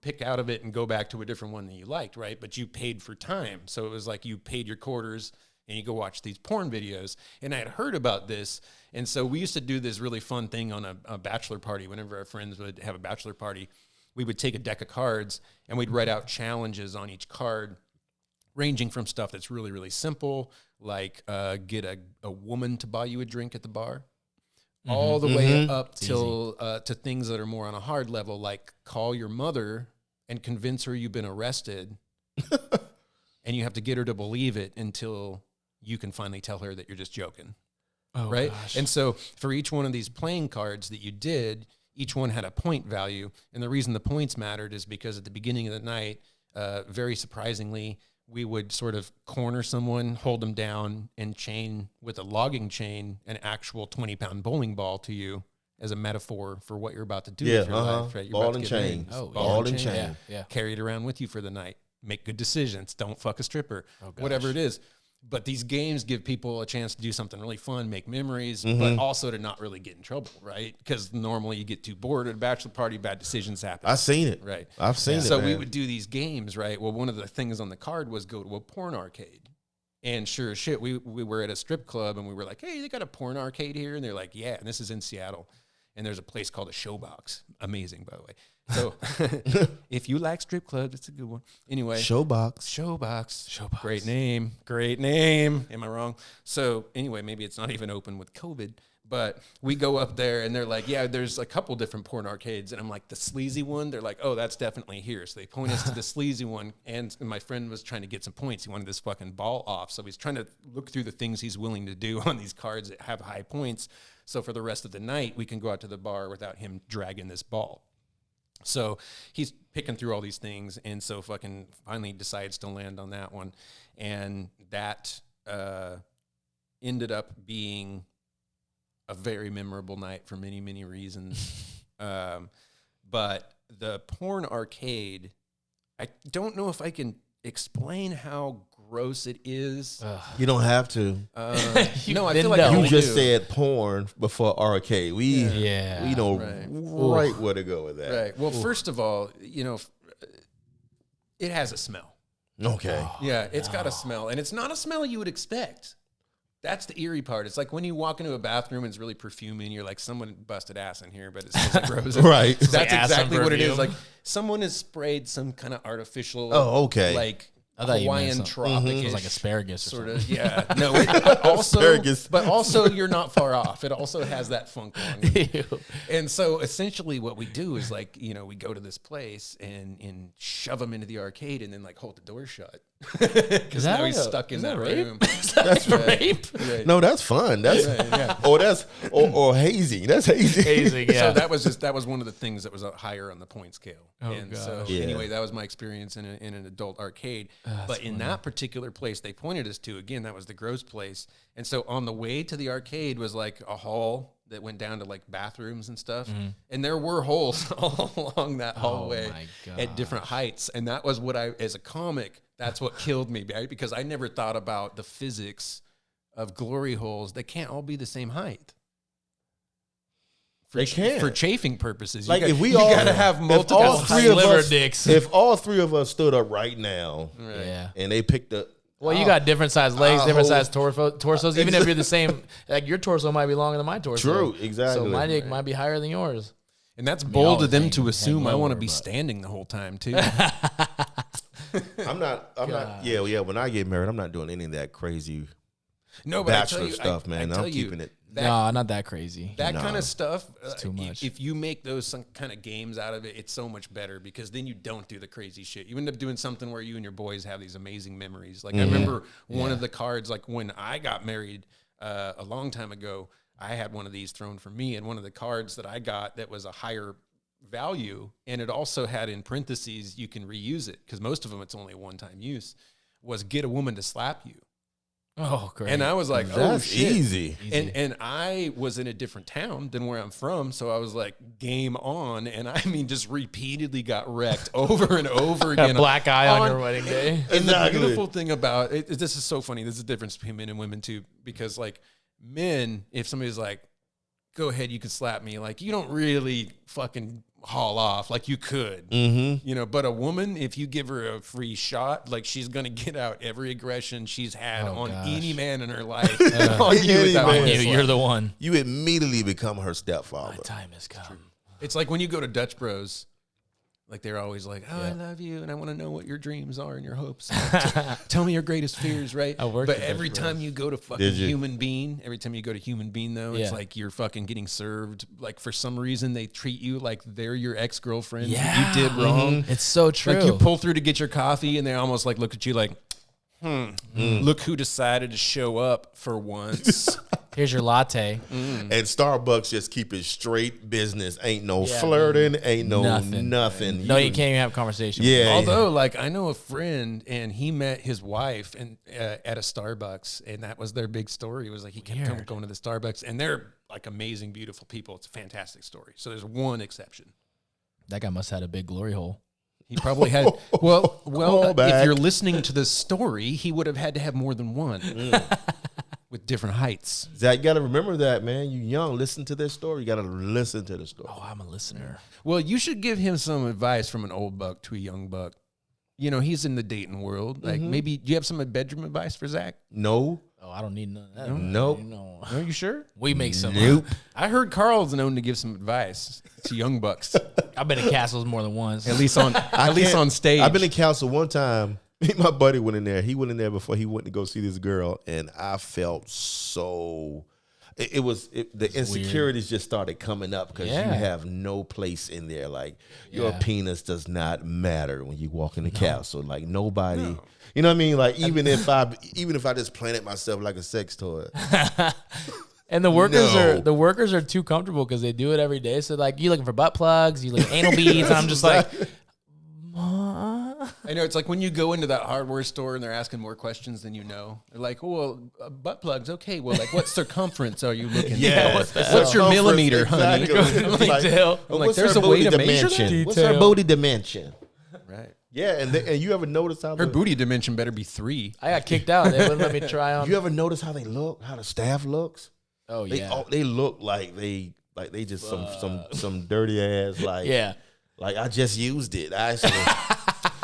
S4: pick out of it and go back to a different one that you liked, right? But you paid for time. So it was like you paid your quarters and you go watch these porn videos. And I had heard about this. And so we used to do this really fun thing on a bachelor party. Whenever our friends would have a bachelor party, we would take a deck of cards and we'd write out challenges on each card, ranging from stuff that's really, really simple, like get a woman to buy you a drink at the bar, all the way up till to things that are more on a hard level, like call your mother and convince her you've been arrested, and you have to get her to believe it until you can finally tell her that you're just joking. Oh, right? Gosh. And so for each one of these playing cards that you did, each one had a point value. And the reason the points mattered is because at the beginning of the night, very surprisingly, we would sort of corner someone, hold them down, and chain with a logging chain an actual 20-pound bowling ball to you as a metaphor for what you're about to do with your life. Right? You're
S2: ball and chain. Ball and chain.
S4: Yeah. Carry it around with you for the night. Make good decisions. Don't fuck a stripper. Whatever it is. But these games give people a chance to do something really fun, make memories, but also to not really get in trouble, right? Because normally you get too bored at a bachelor party, bad decisions happen.
S2: I've seen it.
S4: Right.
S2: I've seen it,
S4: So
S2: man.
S4: we would do these games, right? Well, one of the things on the card was go to a porn arcade. And sure as shit, we were at a strip club and we were like, hey, they got a porn arcade here? And they're like, yeah. And this is in Seattle. And there's a place called a Showbox. Amazing, by the way. So if you like strip clubs, it's a good one. Anyway.
S2: Showbox.
S4: Great name. Am I wrong? So anyway, maybe it's not even open with COVID. But we go up there and they're like, yeah, there's a couple different porn arcades. And I'm like, the sleazy one? They're like, oh, that's definitely here. So they point us to the sleazy one. And my friend was trying to get some points. He wanted this fucking ball off. So he's trying to look through the things he's willing to do on these cards that have high points. So for the rest of the night, we can go out to the bar without him dragging this ball. So he's picking through all these things. And so fucking finally decides to land on that one. And that ended up being a very memorable night for many, many reasons. But the porn arcade, I don't know if I can explain how gross it is.
S2: You don't have to.
S4: No, I feel like
S2: you just said porn before arcade. We know right where to go with that.
S4: Right. Well, first of all, it has a smell.
S2: Okay.
S4: It's got a smell, and it's not a smell you would expect. That's the eerie part. It's like when you walk into a bathroom and it's really perfumey and you're like, someone busted ass in here, but it smells like roses.
S2: Right.
S4: That's like exactly what it is. Like someone has sprayed some kind of artificial, like Hawaiian tropic.
S3: It was like asparagus or
S4: sort
S3: something.
S4: of. Yeah. No, but also you're not far off. It also has that funk on it. And so essentially what we do is like, we go to this place and shove him into the arcade and then like hold the door shut. Because now he's stuck in that room.
S2: That's rape. Right. No, that's fun. That's or hazing. That's hazing.
S3: Hazing, yeah.
S4: So that was one of the things that was higher on the point scale. Anyway, that was my experience in an adult arcade. But in that particular place they pointed us to, again, that was the gross place. And so on the way to the arcade was like a hall that went down to like bathrooms and stuff. And there were holes all along that hallway at different heights. And that was what as a comic, that's what killed me, right? Because I never thought about the physics of glory holes. They can't all be the same height.
S2: They can't.
S4: For chafing purposes.
S2: Like
S4: you gotta have multiple
S3: dicks.
S2: If all three of us stood up right now and they picked up,
S3: well, you got different sized legs, different sized torsos. Even if you're the same, like your torso might be longer than my torso.
S2: True, exactly.
S3: So my dick might be higher than yours.
S4: And that's bold of them to assume I want to be standing the whole time too.
S2: I'm not. Yeah. When I get married, I'm not doing any of that crazy
S4: bachelor
S2: stuff, man. I'm keeping it.
S3: No, not that crazy.
S4: That kind of stuff,
S3: it's too much.
S4: If you make those some kind of games out of it, it's so much better because then you don't do the crazy shit. You end up doing something where you and your boys have these amazing memories. Like I remember one of the cards, like when I got married a long time ago, I had one of these thrown for me, and one of the cards that I got that was a higher value, and it also had in parentheses, you can reuse it because most of them it's only a one-time use, was get a woman to slap you.
S3: Oh, great.
S4: And I was like,
S2: that's
S4: shit.
S2: Easy.
S4: And I was in a different town than where I'm from. So I was like, game on. And I mean, just repeatedly got wrecked over and over again.
S3: A black eye on your wedding day.
S4: And the beautiful thing about it, this is so funny. There's a difference between men and women too, because like men, if somebody's like, go ahead, you can slap me, like, you don't really fucking haul off like you could, you know, but a woman, if you give her a free shot, like, she's gonna get out every aggression she's had on any man in her life. On you,
S3: you're the one.
S2: You immediately become her stepfather.
S3: My time has come.
S4: It's like when you go to Dutch Bros, like, they're always like, oh, I love you, and I want to know what your dreams are and your hopes. Tell me your greatest fears, right? But every time you go to fucking Human Bean, though, it's like you're fucking getting served. Like, for some reason, they treat you like they're your ex-girlfriend. You did wrong.
S3: It's so true.
S4: Like, you pull through to get your coffee, and they almost like look at you like, look who decided to show up for once.
S3: Here's your latte.
S2: And Starbucks just keep it straight business. Ain't no flirting. Ain't no nothing.
S3: No, you can't even have a conversation.
S2: Yeah.
S4: Although, like, I know a friend, and he met his wife at a Starbucks, and that was their big story. It was like he kept going to the Starbucks, and they're like amazing, beautiful people. It's a fantastic story. So there's one exception.
S3: That guy must have had a big glory hole.
S4: He probably had. Well. If you're listening to this story, he would have had to have more than one. With different heights.
S2: Zach, you got to remember that, man. You young. Listen to this story. You got to listen to the story.
S3: Oh, I'm a listener.
S4: Well, you should give him some advice from an old buck to a young buck. You know, he's in the dating world. Like, maybe, do you have some bedroom advice for Zach?
S2: No.
S3: Oh, I don't need none of that.
S2: Nope.
S3: No.
S4: Are you sure?
S3: We make some.
S2: Nope.
S4: I heard Carl's known to give some advice to young bucks.
S3: I've been in castles more than once.
S4: At least on stage.
S2: I've been in council one time. Me and my buddy went in there. He went in there before he went to go see this girl, and I felt so. The insecurities just started coming up because you have no place in there. Like, your penis does not matter when you walk in the castle. Like, nobody. No. You know what I mean? Like, even if I just planted myself like a sex toy.
S3: And the workers are too comfortable because they do it every day. So, like, you looking for butt plugs, you look at anal beads, and I'm just like,
S4: I know, it's like when you go into that hardware store and they're asking more questions than you know. They're like, oh, well, butt plugs, okay. Well, like, what circumference are you looking at? What's your millimeter, honey?
S2: There's a way to measure that? What's her booty dimension?
S4: Right.
S2: Yeah, and you ever notice how
S4: her booty dimension better be 3?
S3: I got kicked out. They wouldn't let me try on.
S2: You ever notice how they look? How the staff looks?
S3: Oh, yeah.
S2: They look like they just some dirty ass, like, like, I just used it. I actually.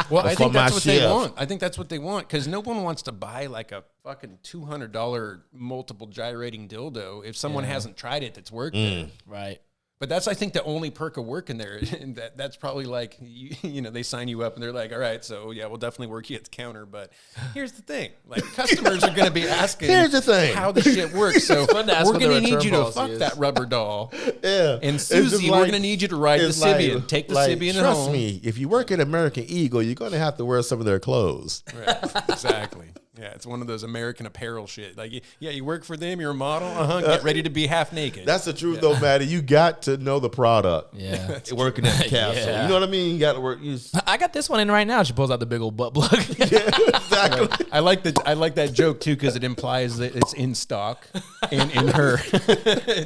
S4: Well, I think that's what they want. I think that's what they want, because no one wants to buy like a fucking $200 multiple gyrating dildo if someone hasn't tried it that's worked there.
S3: Right.
S4: But that's, I think, the only perk of working there. And that's probably like, you know, they sign you up and they're like, all right, so yeah, we'll definitely work you at the counter. But here's the thing. Like, customers are going to be asking how the shit works. So we're going to need you to fuck that rubber doll.
S2: Yeah.
S4: And Susie, we're going to need you to ride the Sibian. Take the Sibian home.
S2: Trust me, if you work at American Eagle, you're going to have to wear some of their clothes.
S4: Right. Exactly. Yeah, it's one of those American Apparel shit. Like, yeah, you work for them, you're a model, get ready to be half naked.
S2: That's the truth, though, Matty. You got to know the product.
S3: Yeah,
S2: working at the castle. You know what I mean? You got to work.
S3: I got this one in right now. She pulls out the big old butt plug.
S2: Exactly.
S4: Right. I like that joke too, because it implies that it's in stock and in her.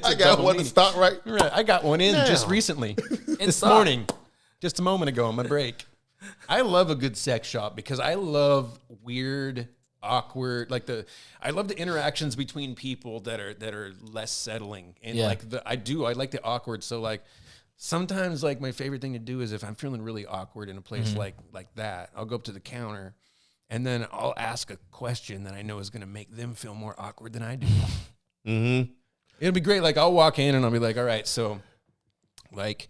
S2: I got one in stock right.
S4: I got one in just recently, this morning, just a moment ago on my break. I love a good sex shop because I love weird, awkward, I love the interactions between people that are less settling, and I like the awkward. So, like, sometimes, like, my favorite thing to do is if I'm feeling really awkward in a place like that, I'll go up to the counter and then I'll ask a question that I know is going to make them feel more awkward than I do. It'll be great. Like, I'll walk in and I'll be like, all right, so, like,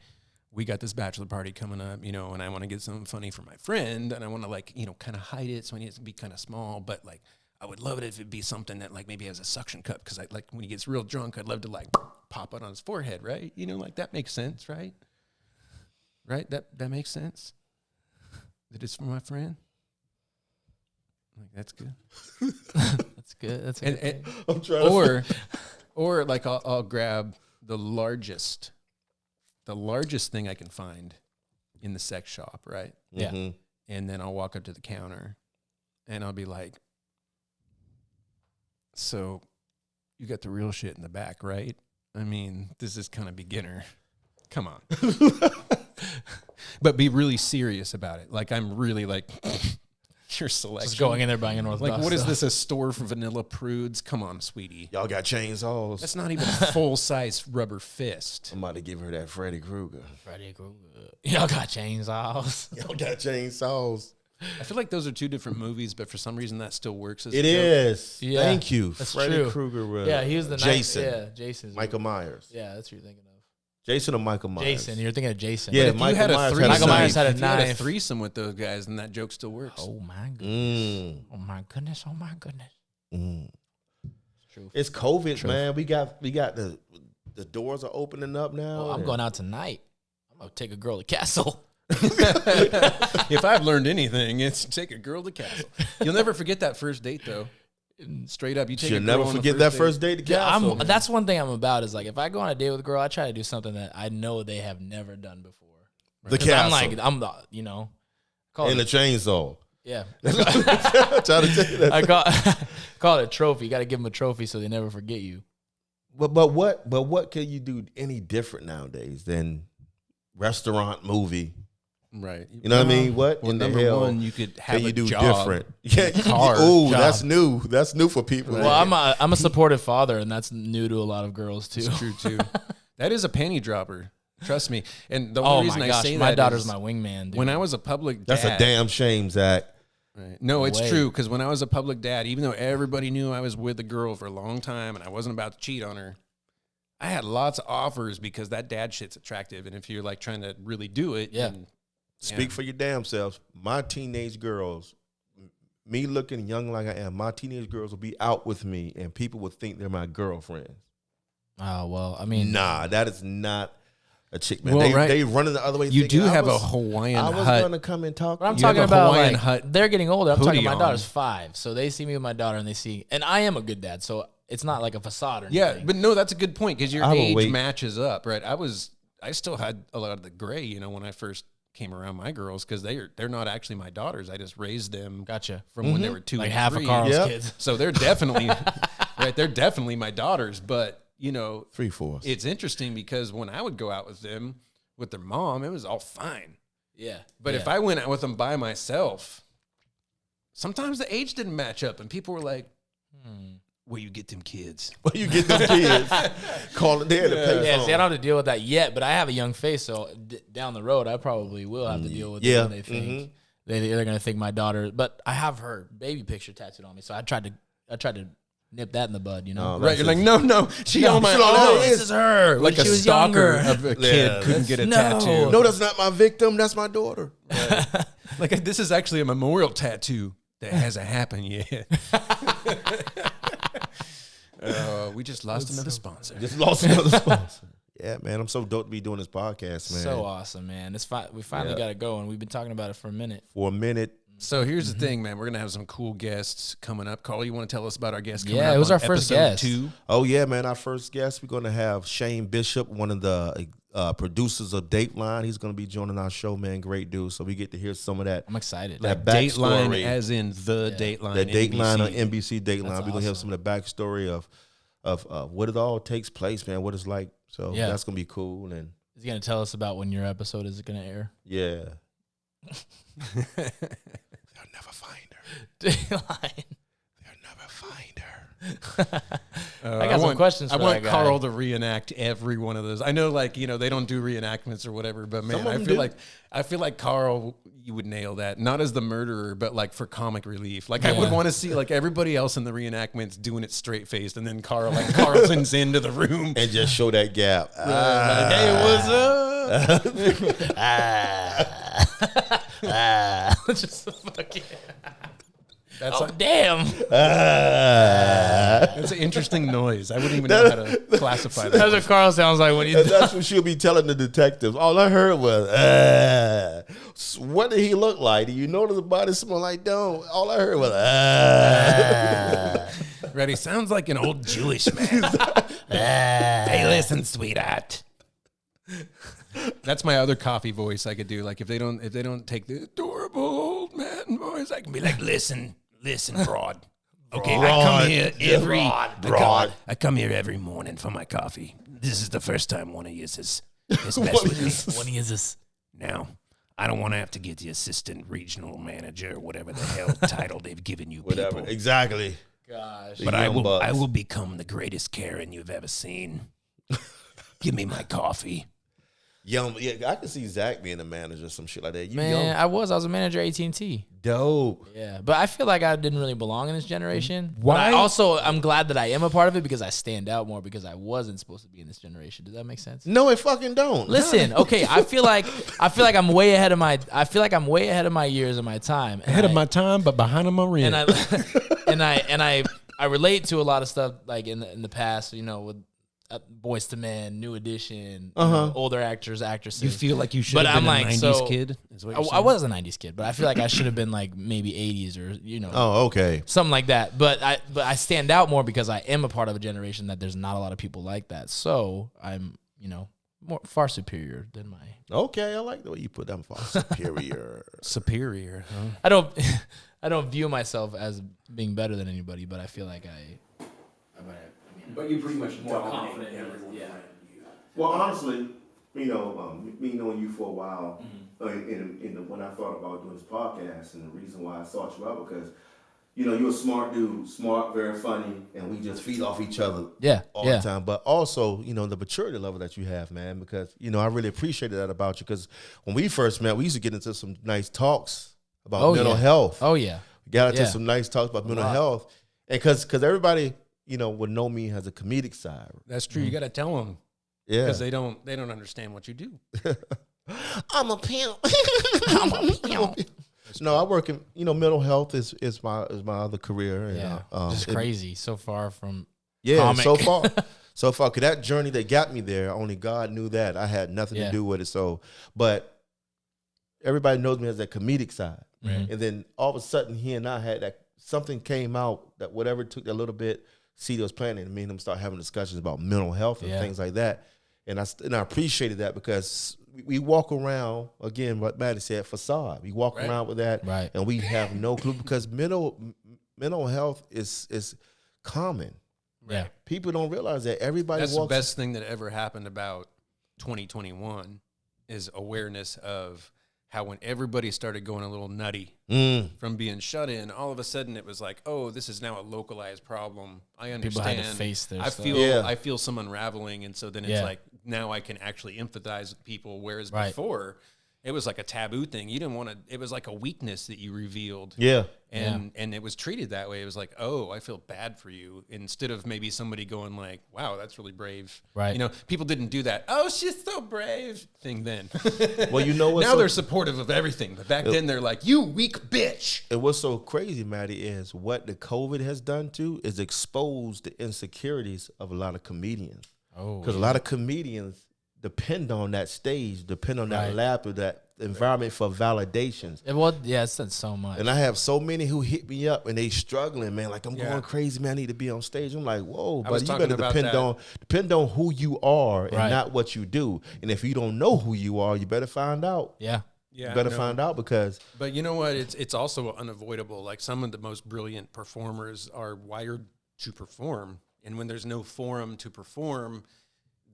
S4: we got this bachelor party coming up, you know, and I want to get something funny for my friend, and I want to, like, you know, kind of hide it, so I need it to be kind of small, but, like, I would love it if it'd be something that, like, maybe has a suction cup, because I, like, when he gets real drunk, I'd love to, like, pop it on his forehead, right? You know, like, that makes sense, right? Right? That makes sense? That it's for my friend? Like, that's good.
S3: That's good. That's good.
S4: And I'm trying or like, I'll grab the largest thing I can find in the sex shop, right?
S3: Yeah.
S4: And then I'll walk up to the counter and I'll be like, so you got the real shit in the back, right? I mean, this is kind of beginner. Come on. But be really serious about it. Like, I'm really like, your selection.
S3: Just going in there buying a North
S4: Like,
S3: Dust
S4: what is
S3: stuff.
S4: this, a store for vanilla prudes? Come on, sweetie.
S2: Y'all got chainsaws.
S4: That's not even a full-size rubber fist.
S2: I'm about to give her that Freddy Krueger.
S3: Freddy Krueger. Y'all got chainsaws.
S2: Y'all got chainsaws.
S4: I feel like those are two different movies, but for some reason that still works as
S2: It
S4: a joke.
S2: is.
S3: Yeah,
S2: Thank you.
S3: that's
S2: Freddy
S3: true.
S2: Krueger.
S3: Yeah, he was the
S2: Jason.
S3: Jason.
S2: Michael Myers.
S3: Yeah, that's what you're thinking of.
S2: Jason or Michael Myers?
S3: Jason. You're thinking of Jason.
S2: Yeah,
S4: If you
S2: Michael
S4: had a
S2: Myers
S4: threesome,
S3: Michael Myers had a
S4: if you had a
S3: knife.
S4: threesome with those guys, then that joke still works.
S3: Oh my goodness.
S2: Mm.
S3: Oh my goodness. Oh my goodness.
S2: Mm.
S3: True.
S2: It's COVID, man. We got the doors are opening up now.
S3: Oh, I'm going out tonight. I'm gonna take a girl to Castle.
S4: If I've learned anything, it's take a girl to Castle. You'll never forget that first date, though. Straight up, you take.
S2: You'll
S4: a girl
S2: never
S4: on the
S2: forget that first date to
S3: Yeah,
S2: Castle.
S3: that's one thing I'm about is like if I go on a date with a girl, I try to do something that I know they have never done before.
S2: The
S3: 'Cause
S2: Castle.
S3: I'm the call
S2: And
S3: it,
S2: the chainsaw.
S3: yeah.
S2: I'm trying to tell you that.
S3: I call it a trophy. You got to give them a trophy so they never forget you.
S2: But what can you do any different nowadays than restaurant, movie?
S4: Right.
S2: You know what I mean? What
S4: Well,
S2: in the
S4: number
S2: hell
S4: one, you could have
S2: can
S4: a
S2: you do
S4: job.
S2: different? Yeah,
S3: Car,
S2: ooh,
S3: job.
S2: that's new. That's new for people.
S3: Well, I'm a supportive father, and that's new to a lot of girls too.
S4: It's true too. That is a panty dropper. Trust me. And the
S3: Oh
S4: only
S3: my
S4: reason I
S3: gosh,
S4: say
S3: my
S4: that
S3: daughter's
S4: is
S3: my wingman, dude.
S4: when I was a public dad.
S2: That's a damn shame, Zach.
S4: Right. No, it's
S3: Way.
S4: true, because when I was a public dad, even though everybody knew I was with a girl for a long time and I wasn't about to cheat on her, I had lots of offers because that dad shit's attractive. And if you're like trying to really do it,
S3: Yeah.
S4: then,
S2: Speak for your damn selves. My teenage girls, me looking young like I am, my teenage girls will be out with me and people will think they're my girlfriends.
S3: Oh well, I mean,
S2: Nah, that is not a chick, man.
S4: Well, right.
S2: They running the other way.
S4: you
S2: thinking
S4: do
S2: I
S4: have a
S2: was-
S4: Hawaiian
S2: I was
S4: hut.
S2: gonna come and talk.
S3: But I'm
S2: to you.
S3: talking
S4: have a
S3: about
S4: Hawaiian
S3: like
S4: hut
S3: they're getting older. I'm talking
S4: hoodie
S3: my
S4: on.
S3: daughter's 5, so they see me with my daughter and they see, and I am a good dad, so it's not like a facade or
S4: Yeah,
S3: anything.
S4: but no, that's a good point because your
S2: I will
S4: age
S2: wait.
S4: matches up, right? I still had a lot of the gray, when I first came around my girls because they're not actually my daughters. I just raised them
S3: Gotcha.
S4: from when they were 2
S3: Like
S4: and
S3: half
S4: 3.
S3: of Carl's
S2: Yep.
S3: kids.
S4: So they're definitely right. They're definitely my daughters, but
S2: 3/4.
S4: it's interesting because when I would go out with them with their mom, it was all fine.
S3: Yeah,
S4: But if I went out with them by myself, sometimes the age didn't match up, and people were like, "Where you get them kids?"
S2: Well, you get them kids calling there to pay
S3: yeah,
S2: phone.
S3: see, I don't have to deal with that yet, but I have a young face, so down the road, I probably will have to deal with
S2: Yeah.
S3: it when they think they're gonna think my daughter. But I have her baby picture tattooed on me, so I tried to nip that in the bud,
S2: Oh,
S4: Right?
S2: that's
S4: You're like,
S2: it.
S4: no, she on my
S2: she don't know.
S4: arm.
S3: this is her.
S4: Like
S3: when
S4: a
S3: she was
S4: stalker
S3: younger.
S4: of a kid
S2: Yeah,
S4: couldn't get a
S3: no.
S4: tattoo.
S2: No, that's not my victim. That's my daughter.
S4: Like this is actually a memorial tattoo that hasn't happened yet. We just lost another sponsor.
S2: Just lost another sponsor. Yeah, man. I'm so dope to be doing this podcast, man.
S3: So awesome, man. We finally got to go, and we've been talking about it for a minute.
S2: For a minute.
S4: So here's the thing, man. We're gonna have some cool guests coming up. Carl, you want to tell us about our guest coming up?
S3: Yeah, it was
S4: on
S3: our first
S4: episode
S3: guest.
S4: 2?
S2: Oh, yeah, man. Our first guest, we're going to have Shane Bishop, one of the producers of Dateline. He's going to be joining our show, man. Great dude. So we get to hear some of that.
S3: I'm excited.
S2: That
S4: Dateline,
S2: backstory.
S4: as in the Dateline.
S2: The Dateline on
S4: NBC.
S2: NBC Dateline. We're going to hear
S3: awesome.
S2: some of the backstory of what it all takes place, man. What it's like. So
S3: Yeah.
S2: that's going to be cool. And
S3: He's gonna tell us about when your episode is gonna air.
S2: yeah. They'll never find her.
S3: Dateline.
S2: They'll never find her.
S3: I got some questions for
S4: I want
S3: that guy.
S4: Carl to reenact every one of those. I know, like, they don't do reenactments or whatever, but man,
S2: Some of
S4: I
S2: them
S4: feel
S2: do.
S4: like Carl, you would nail that. Not as the murderer, but like for comic relief. Like I would want to see like everybody else in the reenactments doing it straight faced, and then Carl like Carlton's into the room.
S2: And just show that gap.
S4: Like, hey, what's up?
S3: Just fucking.
S4: That's
S3: Oh damn!
S4: that's an interesting noise. I wouldn't even know how to classify that.
S3: That's what Carl sounds like when
S2: And
S3: you.
S2: that's what she'll be telling the detectives. All I heard was, what did he look like? Do you notice the body smell like dough? All I heard was,
S4: Ready? Sounds like an old Jewish man. Hey, listen, sweetheart. That's my other coffee voice I could do. Like if they don't take the adorable old man voice, I can be like, listen, broad. Okay, I come here every morning for my coffee. This is the first time one of you is messed with me.
S3: When is this?
S4: Now, I don't want to have to get the assistant regional manager or whatever the hell title they've given you
S2: Whatever.
S4: people.
S2: Exactly.
S3: Gosh.
S4: But I will become the greatest Karen you've ever seen. Give me my coffee.
S2: Young, yeah, I can see Zach being a manager, some shit like that. You
S3: Man,
S2: young.
S3: I was a manager at AT&T.
S2: Dope.
S3: Yeah, but I feel like I didn't really belong in this generation.
S4: Why?
S3: But I'm glad that I am a part of it because I stand out more because I wasn't supposed to be in this generation. Does that make sense?
S2: No, it fucking don't.
S3: Listen, okay, I feel like I'm way ahead of my years and my time.
S4: Ahead of my time, but behind on my rent.
S3: And I relate to a lot of stuff like in the past, you know, with Boys to Men, New Edition, you know, older actors, actresses.
S4: You feel like you should have been a 90s kid? Is what you're
S3: I was a 90s kid, but I feel like I should have been like maybe 80s or, you know.
S2: Oh, okay.
S3: Something like that. But I stand out more because I am a part of a generation that there's not a lot of people like that. So I'm, you know, far superior than my.
S2: Okay, I like the way you put that. Far superior.
S4: Superior, huh?
S3: I don't view myself as being better than anybody, but I feel like
S4: But you pretty much
S3: more confident in everyone. Yeah.
S2: Well, honestly, you know, me knowing you for a while, when I thought about doing this podcast, and the reason why I sought you out because, you know, you're a smart dude, smart, very funny, and we just feed off each other all the time. But also, you know, the maturity level that you have, man, because, you know, I really appreciated that about you because when we first met, we used to get into some nice talks about mental health.
S3: Oh, yeah.
S2: We got into some nice talks about mental health. And because everybody, you know, would know me as a comedic side.
S4: That's true. You got to tell them.
S2: Yeah.
S4: Because they don't understand what you do.
S2: I'm a pimp. I'm a pimp. No, I work in, you know, mental health is my other career. And,
S3: Yeah. Just crazy. So far from
S2: comic. so far. Cause that journey that got me there, only God knew that. I had nothing to do with it. So, but everybody knows me as that comedic side.
S3: Right.
S2: And then all of a sudden he and I had that, something came out that whatever took that little bit, CD was planning, and me and him start having discussions about mental health and things like that. And I appreciated that because we walk around, again, what Matty said, facade. We walk around with that, and we have no clue because mental health is common.
S3: Yeah.
S2: People don't realize that everybody
S4: That's the best thing that ever happened about 2021 is awareness of how when everybody started going a little nutty from being shut in, all of a sudden it was like, oh, this is now a localized problem. I understand.
S3: People had to face their stuff.
S4: I feel some unraveling, and so then it's like now I can actually empathize with people. Whereas before, it was like a taboo thing. You didn't want to. It was like a weakness that you revealed.
S2: Yeah.
S4: And it was treated that way. It was like, oh, I feel bad for you. Instead of maybe somebody going like, wow, that's really brave.
S3: Right.
S4: You know, people didn't do that. Oh, she's so brave thing then.
S2: Well, you know what?
S4: Now they're supportive of everything. But back then they're like, you weak bitch.
S2: And what's so crazy, Matty, is what the COVID has done to is exposed the insecurities of a lot of comedians.
S3: Oh.
S2: Because a lot of comedians depend on that stage, depend on that laughter, that environment for validations.
S3: It's done so much.
S2: And I have so many who hit me up and they struggling, man. Like, I'm going crazy, man. I need to be on stage. I'm like, whoa, but you better depend on who you are and not what you do. And if you don't know who you are, you better find out.
S4: Yeah,
S2: you better find out because.
S4: But you know what? It's also unavoidable. Like some of the most brilliant performers are wired to perform, and when there's no forum to perform,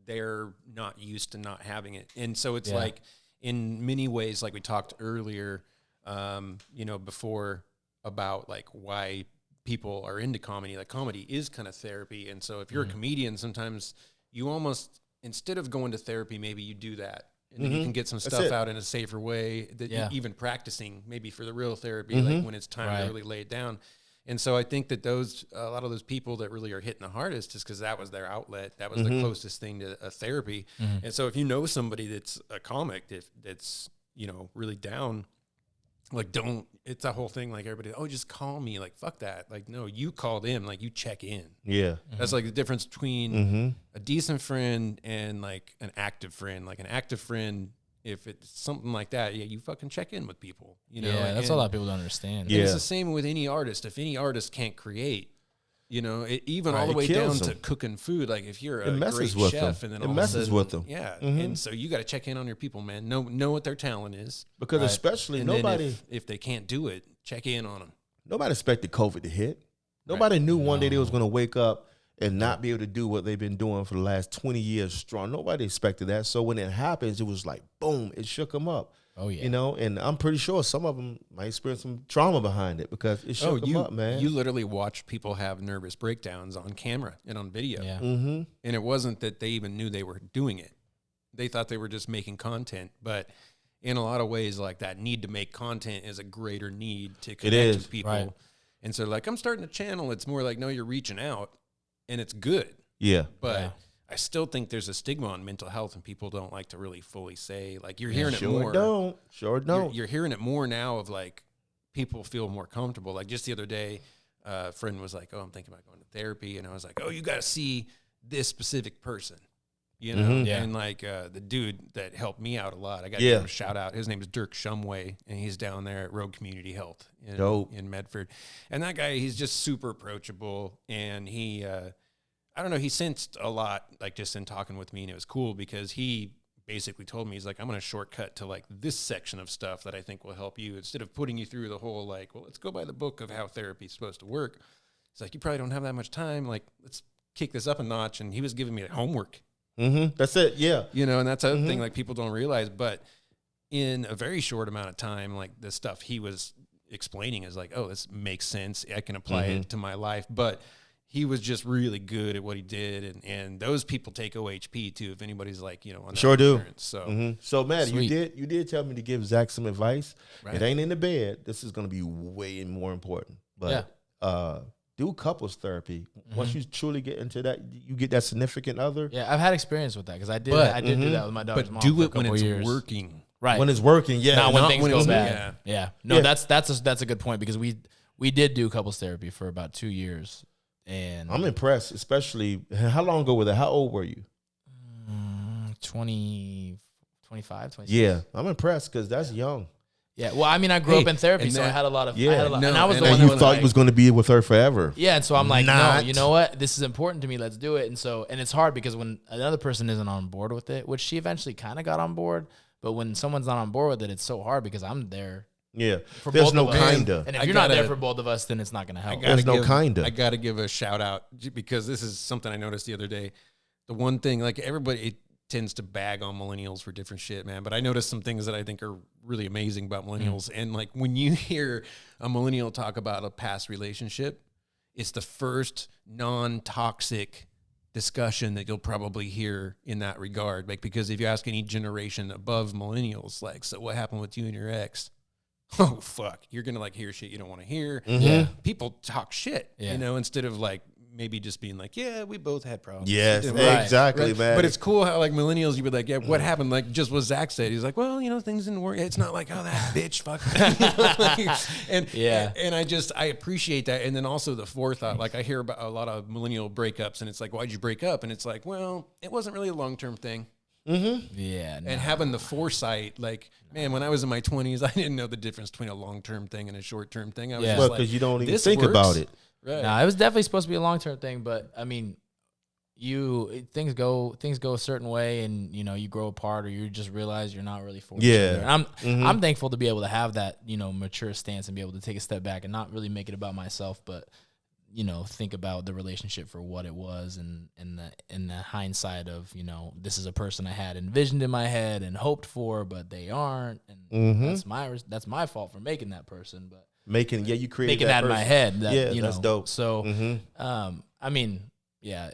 S4: they're not used to not having it. And so it's like in many ways, like we talked earlier, you know, before about like why people are into comedy, like comedy is kind of therapy. And so if you're a comedian, sometimes you almost, instead of going to therapy, maybe you do that. And then you can get some stuff out in a safer way that even practicing maybe for the real therapy, like when it's time to really lay it down. And so I think that a lot of those people that really are hitting the hardest is because that was their outlet. That was the closest thing to a therapy. And so if you know somebody that's a comic that's, you know, really down, like it's a whole thing like everybody, oh, just call me. Like, fuck that. Like, no, you call them, like you check in. Yeah. That's like the difference between a decent friend and like an active friend. Like an active friend, if it's something like that, you fucking check in with people. You know,
S3: that's a lot of people don't understand.
S4: Yeah, it's the same with any artist. If any artist can't create, you know, even all the way down to cooking food. Like if you're a great chef, and then all of a sudden,
S2: with them.
S4: Yeah, and so you got to check in on your people, man. Know what their talent is,
S2: because especially nobody,
S4: if they can't do it, check in on them.
S2: Nobody expected COVID to hit. Nobody knew one day they was going to wake up and not be able to do what they've been doing for the last 20 years strong. Nobody expected that. So when it happens, it was like, boom, it shook them up.
S3: Oh yeah.
S2: You know, and I'm pretty sure some of them might experience some trauma behind it because it shook them up, man.
S4: You literally watched people have nervous breakdowns on camera and on video.
S3: Yeah.
S2: Mm-hmm.
S4: And it wasn't that they even knew they were doing it. They thought they were just making content. But in a lot of ways, like that need to make content is a greater need to connect with people.
S3: Right.
S4: And so like, I'm starting a channel. It's more like, no, you're reaching out and it's good.
S2: Yeah.
S4: But I still think there's a stigma on mental health and people don't like to really fully say, like you're hearing it more.
S2: Sure don't.
S4: You're hearing it more now of like people feel more comfortable. Like just the other day, a friend was like, oh, I'm thinking about going to therapy. And I was like, oh, you got to see this specific person, you know?
S2: Mm-hmm.
S4: And like the dude that helped me out a lot, I got to give him a shout out. His name is Dirk Shumway and he's down there at Road Community Health in Medford. And that guy, he's just super approachable and he, I don't know, he sensed a lot, like just in talking with me, and it was cool because he basically told me, he's like, I'm going to shortcut to like this section of stuff that I think will help you instead of putting you through the whole, like, well, let's go by the book of how therapy is supposed to work. It's like, you probably don't have that much time. Like, let's kick this up a notch. And he was giving me homework.
S2: Mm-hmm. That's it. Yeah.
S4: You know, and that's another thing like people don't realize, but in a very short amount of time, like the stuff he was explaining is like, oh, this makes sense. I can apply it to my life. But he was just really good at what he did, and those people take OHP too. If anybody's like, you know, on
S2: sure do.
S4: So,
S2: so Matt,
S3: Sweet.
S2: you did tell me to give Zach some advice.
S4: Right.
S2: It ain't in the bed. This is going to be way more important. But do couples therapy. Once you truly get into that, you get that significant other.
S3: Yeah, I've had experience with that because I did do that with my daughter's mom.
S4: But do
S3: for
S4: it when it's
S3: years.
S4: working.
S3: Right.
S2: When it's working, yeah.
S3: Not when
S4: Not
S3: things
S4: when
S3: go
S4: it's-
S3: bad. Yeah. No,
S2: Yeah.
S3: that's a good point because we did do couples therapy for about 2 years. And
S2: I'm impressed, especially how long ago was that? How old were you?
S3: 20, 25, 26.
S2: Yeah, I'm impressed because that's young.
S3: Yeah. Well, I mean, I grew up in therapy,
S4: and
S3: so I
S4: that-
S3: had a lot of,
S2: Yeah.
S3: and I was the
S2: And
S3: one
S2: you
S3: that was
S2: thought
S3: like,
S2: you was going to be with her forever.
S3: yeah, and so I'm like, no,
S2: Not.
S3: you know what? This is important to me. Let's do it. And it's hard because when another person isn't on board with it, which she eventually kind of got on board, but when someone's not on board with it, it's so hard because I'm there.
S2: Yeah,
S3: For
S2: there's
S3: both
S2: no
S3: of us.
S2: kinda.
S3: And if
S4: I
S3: you're not there
S4: gotta-
S3: for both of us, then it's not going to help.
S2: There's no kinda.
S4: I got to give a shout out because this is something I noticed the other day. The one thing, like everybody tends to bag on millennials for different shit, man. But I noticed some things that I think are really amazing about millennials. And like when you hear a millennial talk about a past relationship, it's the first non-toxic discussion that you'll probably hear in that regard. Like, because if you ask any generation above millennials, like, so what happened with you and your ex? Oh, fuck. You're going to like hear shit you don't want to hear.
S3: Yeah.
S4: People talk shit,
S3: Yeah.
S4: you know, instead of like maybe just being like, yeah, we both had problems.
S2: Yes,
S4: You know,
S2: exactly,
S4: right?
S2: man.
S4: But it's cool how like millennials, you would like, yeah, what happened? Like just what Zach said. He's like, well, you know, things didn't work. It's not like, oh, that bitch, fuck. and I appreciate that. And then also the forethought. Like I hear about a lot of millennial breakups, and it's like, why'd you break up? And it's like, well, it wasn't really a long-term thing.
S3: Yeah.
S4: And having the foresight, like, man, when I was in my 20s, I didn't know the difference between a long-term thing and a short-term thing. I was
S3: Yeah.
S4: just
S2: Well,
S4: like,
S2: because you don't even
S4: this
S2: think
S4: works.
S2: about it.
S4: Right.
S3: No, it was definitely supposed to be a long-term thing, but I mean, things go a certain way, and you know, you grow apart, or you just realize you're not really for each
S2: Yeah.
S3: other. And I'm thankful to be able to have that, you know, mature stance and be able to take a step back and not really make it about myself, but you know, think about the relationship for what it was, and in the hindsight of, you know, this is a person I had envisioned in my head and hoped for, but they aren't, and that's my fault for making that person, but
S2: You created
S3: making that in my
S2: person.
S3: head. That,
S2: Yeah,
S3: you
S2: that's
S3: know,
S2: dope.
S3: So, I mean, yeah.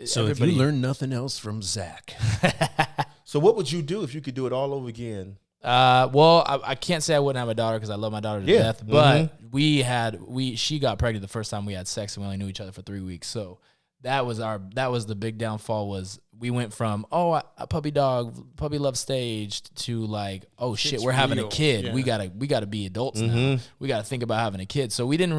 S4: So if you learn nothing else from Zach,
S2: So what would you do if you could do it all over again?
S3: well, I can't say I wouldn't have a daughter because I love my daughter to
S2: Yeah.
S3: death, but she got pregnant the first time we had sex, and we only knew each other for 3 weeks. So that was the big downfall. Was we went from a puppy love stage to like, oh shit,
S4: Shit's
S3: we're having
S4: real.
S3: a kid.
S4: Yeah.
S3: We gotta be adults now. We gotta think about having a kid. So we didn't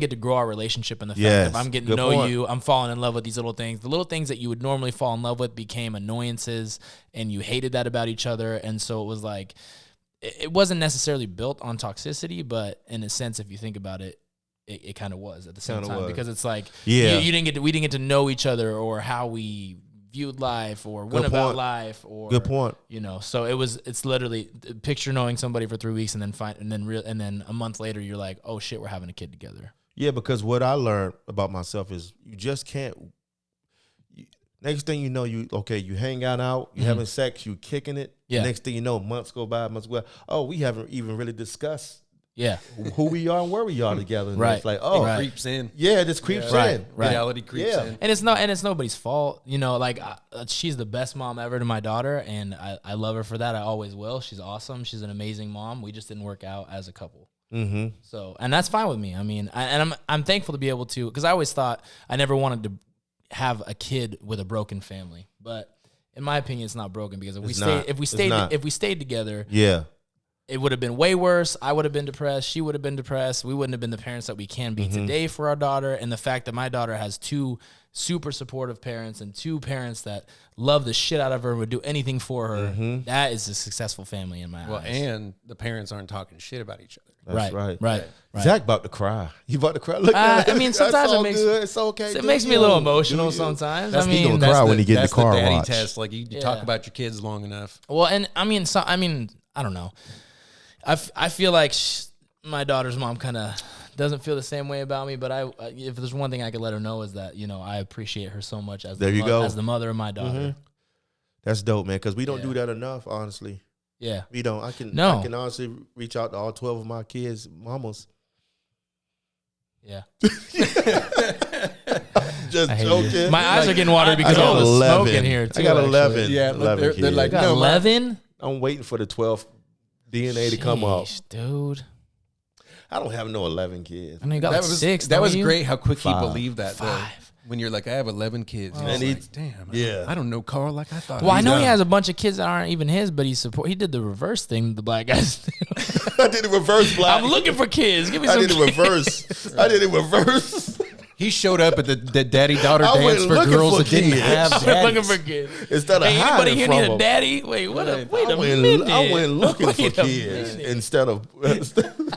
S3: get to grow our relationship in the fact
S2: Yes,
S3: of I'm getting to
S2: good
S3: know
S2: point.
S3: you, I'm falling in love with these little things. The little things that you would normally fall in love with became annoyances, and you hated that about each other. And so it was like, it wasn't necessarily built on toxicity, but in a sense, if you think about it, it kind of was at the same
S2: Kinda
S3: time,
S2: was.
S3: because it's like,
S2: Yeah.
S3: we didn't get to know each other, or how we viewed life, or
S2: Good
S3: went about
S2: point.
S3: life, or
S2: Good point.
S3: you know. So it's literally picture knowing somebody for 3 weeks, and then a month later you're like, oh shit, we're having a kid together.
S2: Yeah, because what I learned about myself is you just can't. Next thing you know, you hang out, you having sex, you kicking it.
S3: Yeah.
S2: Next thing you know, months go by, oh, we haven't even really discussed
S3: Yeah.
S2: who we are and where we are together. And
S3: Right.
S2: It's like,
S4: It creeps in.
S2: Yeah, it just creeps in.
S3: Right.
S4: Reality creeps in.
S3: And it's nobody's fault. You know, like she's the best mom ever to my daughter, and I love her for that. I always will. She's awesome. She's an amazing mom. We just didn't work out as a couple.
S2: Mm-hmm.
S3: So, and that's fine with me. I mean, I'm thankful to be able to, because I always thought I never wanted to have a kid with a broken family. But in my opinion, it's not broken, because if we stayed together,
S2: yeah,
S3: it would have been way worse. I would have been depressed. She would have been depressed. We wouldn't have been the parents that we can be today for our daughter. And the fact that my daughter has 2 super supportive parents and 2 parents that love the shit out of her and would do anything for her, that is a successful family in my eyes.
S4: And the parents aren't talking shit about each other.
S2: That's right.
S3: Right.
S2: Zach about to cry. You about to cry? Look at it.
S3: I mean, sometimes it makes
S2: good. It's okay.
S3: It makes me a little emotional sometimes.
S2: That's
S3: I mean,
S2: gonna cry when you get in the car
S4: daddy
S2: watch.
S4: test. Like you talk about your kids long enough.
S3: well, and I mean, I don't know. I feel like my daughter's mom kind of doesn't feel the same way about me, but if there's one thing I could let her know is that, you know, I appreciate her so much as as the mother of my daughter.
S2: That's dope, man, because we don't do that enough, honestly.
S3: Yeah.
S2: We don't. I can honestly reach out to all 12 of my kids' mamas.
S3: Yeah.
S2: Just joking.
S3: My eyes are getting watery because all the smoke in here, too.
S2: I got 11.
S4: Actually. Yeah,
S2: 11
S4: they're
S2: kids.
S4: like,
S3: You got 11?
S2: I'm waiting for the 12th DNA to come up.
S3: Dude.
S2: I don't have no 11 kids.
S3: I know you got
S4: That
S3: like
S4: was
S3: 6.
S4: That was
S3: don't you?
S4: great how quick
S2: 5.
S4: he believed that. Though.
S3: 5.
S4: When you're like, I have 11 kids.
S3: Oh.
S4: And
S2: And
S4: he's like, damn.
S2: yeah.
S4: I don't know Carl like I thought.
S3: Well, I know he has a bunch of kids that aren't even his, but he did the reverse thing the black guys do.
S2: I did the reverse black.
S3: I'm looking for kids. Give me
S2: I
S3: some
S2: did the
S3: kids.
S2: reverse. I did it reverse.
S4: He showed up at the daddy-daughter
S2: I went
S4: dance for
S2: looking
S4: girls
S2: for
S4: that didn't
S2: kids.
S4: have
S3: I'm
S4: daddies.
S3: looking for kids.
S2: Instead of
S3: Hey,
S2: hiding
S3: anybody here
S2: from
S3: need a
S2: them.
S3: daddy? Wait, wait a
S2: I
S3: minute.
S2: went looking for
S3: Wait a
S2: kids
S3: minute.
S2: instead of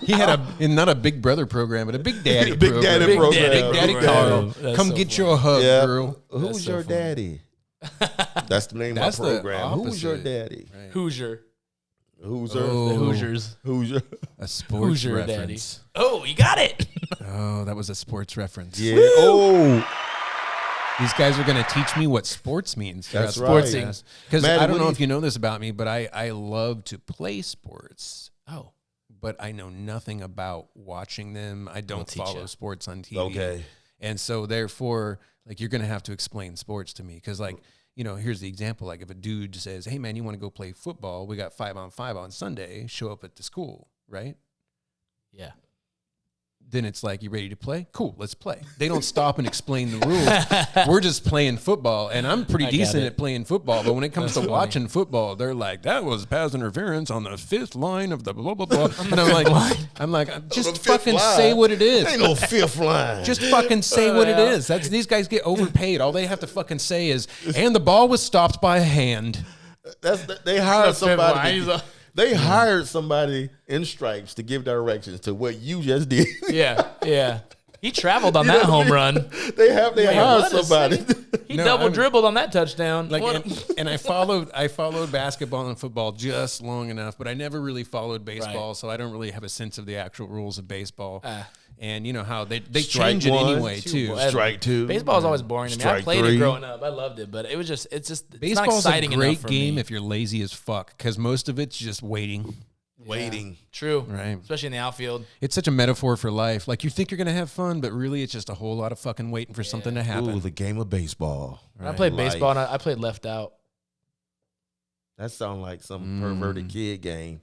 S4: He had not a big brother program, but a big daddy
S2: Big
S4: program.
S2: daddy program.
S4: Big daddy
S2: Big
S4: Carl.
S3: That's
S4: Come
S3: so
S4: get
S3: funny.
S4: your hug,
S2: yeah.
S4: girl.
S2: Who's your daddy? That's the name
S4: That's
S2: of my
S4: the
S2: program. Who's your
S4: opposite.
S2: daddy?
S3: Hoosier.
S2: Who's
S3: The
S2: your
S3: Hoosiers.
S2: Who's your
S4: A sports
S3: Hoosier
S4: reference.
S3: Oh, you got it.
S4: Oh, that was a sports reference.
S2: Yeah. Oh,
S4: These guys are going to teach me what sports means.
S2: That's
S3: Sportsing.
S2: right.
S4: Because
S2: Matt,
S4: I don't
S2: what
S4: know
S2: do
S4: if you know this about me, but I love to play sports.
S3: Oh.
S4: But I know nothing about watching them. I don't
S3: teach
S4: follow
S3: you.
S4: sports on TV.
S2: Okay.
S4: And so therefore, like, you're going to have to explain sports to me. Because, like, you know, here's the example. Like, if a dude says, hey, man, you want to go play football? We got 5-on-5 on Sunday. Show up at the school, right?
S3: Yeah.
S4: Then it's like, you ready to play? Cool, let's play. They don't stop and explain the rules. We're just playing football, and I'm pretty
S3: I got
S4: decent
S3: it.
S4: at playing football. But when it comes
S3: That's
S4: to
S3: funny.
S4: watching football, they're like, "That was pass interference on the 5th line of the blah blah blah." And I'm like, just
S2: fifth
S4: fucking
S2: line.
S4: say what it is.
S2: ain't no fifth line.
S4: Just fucking say what it
S3: Yeah.
S4: is. That's these guys get overpaid. All they have to fucking say is, "And the ball was stopped by a hand."
S2: They hired
S3: That's fifth line. He's
S2: somebody. They hired somebody in stripes to give directions to what you just did.
S3: Yeah. Yeah. He traveled on that home run.
S2: They hired
S3: what is
S2: somebody.
S3: He
S4: No,
S3: double
S4: I'm-
S3: dribbled on that touchdown.
S4: Like,
S3: What-
S4: and I followed basketball and football just long enough, but I never really followed baseball,
S3: Right.
S4: so I don't really have a sense of the actual rules of baseball.
S3: Ah.
S4: And you know how they
S2: Strike
S4: change it
S2: one,
S4: anyway
S3: two,
S4: too.
S3: boy.
S2: Strike two.
S3: Baseball is always boring to me. I
S2: Strike
S3: played
S2: three.
S3: it growing up. I loved it, but it's just it's not
S4: Baseball's a
S3: exciting enough
S4: great
S3: for
S4: game
S3: me.
S4: if you're lazy as fuck, because most of it's just waiting.
S2: Waiting.
S3: True.
S4: Right.
S3: Especially in the outfield.
S4: It's such a metaphor for life. Like, you think you're gonna have fun, but really it's just a whole lot of fucking waiting for something to happen.
S2: Ooh, the game of baseball.
S3: When I played
S2: Life.
S3: baseball, and I played left out.
S2: That sounds like some perverted kid game.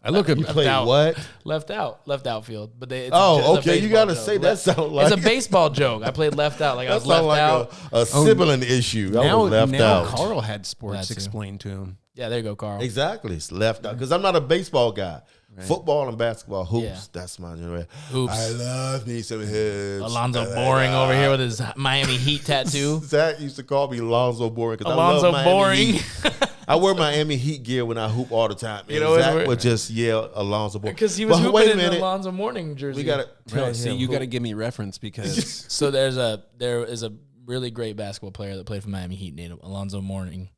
S4: I look at
S2: You play
S3: out.
S2: what?
S3: Left outfield. But it's
S2: Oh,
S3: it's a
S2: okay. You
S3: baseball
S2: gotta
S3: joke.
S2: say that sound like
S3: It's a baseball joke. I played left out. Like I
S2: that
S3: was left
S2: sound like
S3: out.
S2: a sibling issue. I
S4: now,
S2: was left
S4: now
S2: out.
S4: Carl had sports
S3: That too.
S4: explained to him.
S3: Yeah, there you go, Carl.
S2: Exactly. It's left out because I'm not a baseball guy. Football and basketball, hoops.
S3: Yeah.
S2: That's my generation.
S3: Hoops.
S2: I love me some hoops.
S3: Alonzo Boring over here with his Miami Heat tattoo.
S2: Zach used to call me Alonzo Boring because I
S3: Alonzo
S2: love Miami
S3: Boring.
S2: Heat. I wear Miami Heat gear when I hoop all the time. And
S3: You know,
S2: Zach would just yell Alonzo Boring.
S3: Because he was
S2: But
S3: hooping
S2: wait a
S3: in the
S2: minute.
S3: Alonzo Mourning jersey.
S2: We got to tell
S4: Right, see,
S2: him
S4: you
S2: who-
S4: got to give me reference because
S3: So there is a really great basketball player that played for Miami Heat named Alonzo Mourning.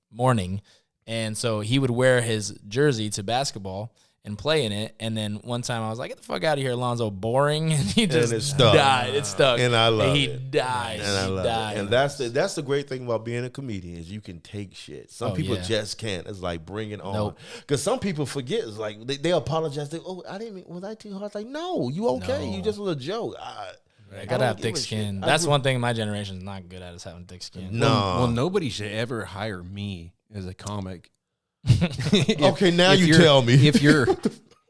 S3: And so he would wear his jersey to basketball, and play in it. And then one time I was like, get the fuck out of here, Alonzo, boring. And he
S2: And
S3: just
S2: it stuck.
S3: died. It stuck.
S2: And I love
S3: he
S2: it.
S3: died.
S2: And I
S3: He
S2: love
S3: died.
S2: it. And that's the great thing about being a comedian is you can take shit. Some people just can't. It's like bring it on. Because some people forget. It's like they apologize. I didn't mean, was I too hard? It's like, no, you okay.
S3: No.
S2: You just was a joke.
S3: I gotta have thick skin. That's one thing my generation's not good at is having thick skin.
S2: No.
S4: Well, nobody should ever hire me as a comic.
S2: Okay, now you tell me.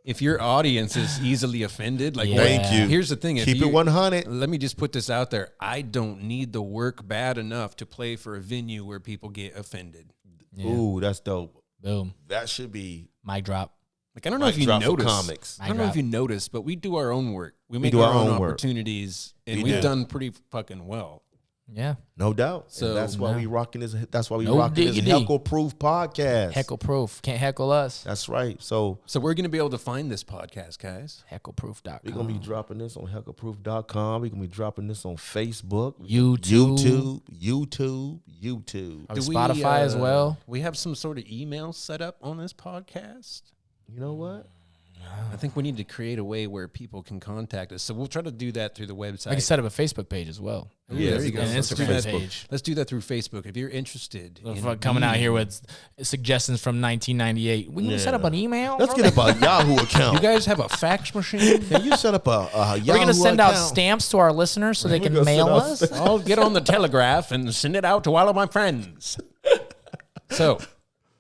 S4: If your audience is easily offended, like,
S2: thank you.
S4: Here's the thing:
S2: Keep it 100.
S4: Let me just put this out there. I don't need the work bad enough to play for a venue where people get offended.
S3: Yeah.
S2: Ooh, that's dope.
S3: Boom.
S2: That should be
S3: Mic drop.
S4: Like, I don't know if you notice.
S2: Comics.
S4: I don't know if you noticed, but we do our own work. We make
S2: do
S4: our
S2: our
S4: own
S2: own work.
S4: opportunities, and
S2: We
S4: we've
S2: do.
S4: done pretty fucking well.
S3: Yeah.
S2: No doubt.
S4: So,
S2: And that's why we rocking this. That's why we
S3: No
S2: rocking this
S3: diggity.
S2: Heckleproof podcast.
S3: Heckleproof. Can't heckle us.
S2: That's right. So
S4: we're gonna be able to find this podcast, guys.
S3: Heckleproof.com.
S2: we're gonna be dropping this on heckleproof.com. We're gonna be dropping this on Facebook,
S3: YouTube.
S2: YouTube.
S3: On Spotify as well.
S4: We have some sort of email set up on this podcast.
S2: You know what?
S4: I think we need to create a way where people can contact us. So we'll try to do that through the website.
S3: I can set up a Facebook page as well.
S2: Yeah,
S4: there you go.
S3: And an
S4: Let's do
S3: Instagram
S4: that.
S3: page.
S4: Let's do that through Facebook. If you're interested in
S3: Coming out here with suggestions from 1998. We can set up an email.
S2: Let's get up a Yahoo
S4: you
S2: account.
S4: guys have a fax machine?
S2: Can you set up a Yahoo
S3: We're going to send out
S2: account?
S3: stamps to our listeners so they
S2: We're
S3: can
S2: gonna
S3: mail
S2: send out
S3: us.
S4: I'll get on the telegraph and send it out to all of my friends. So,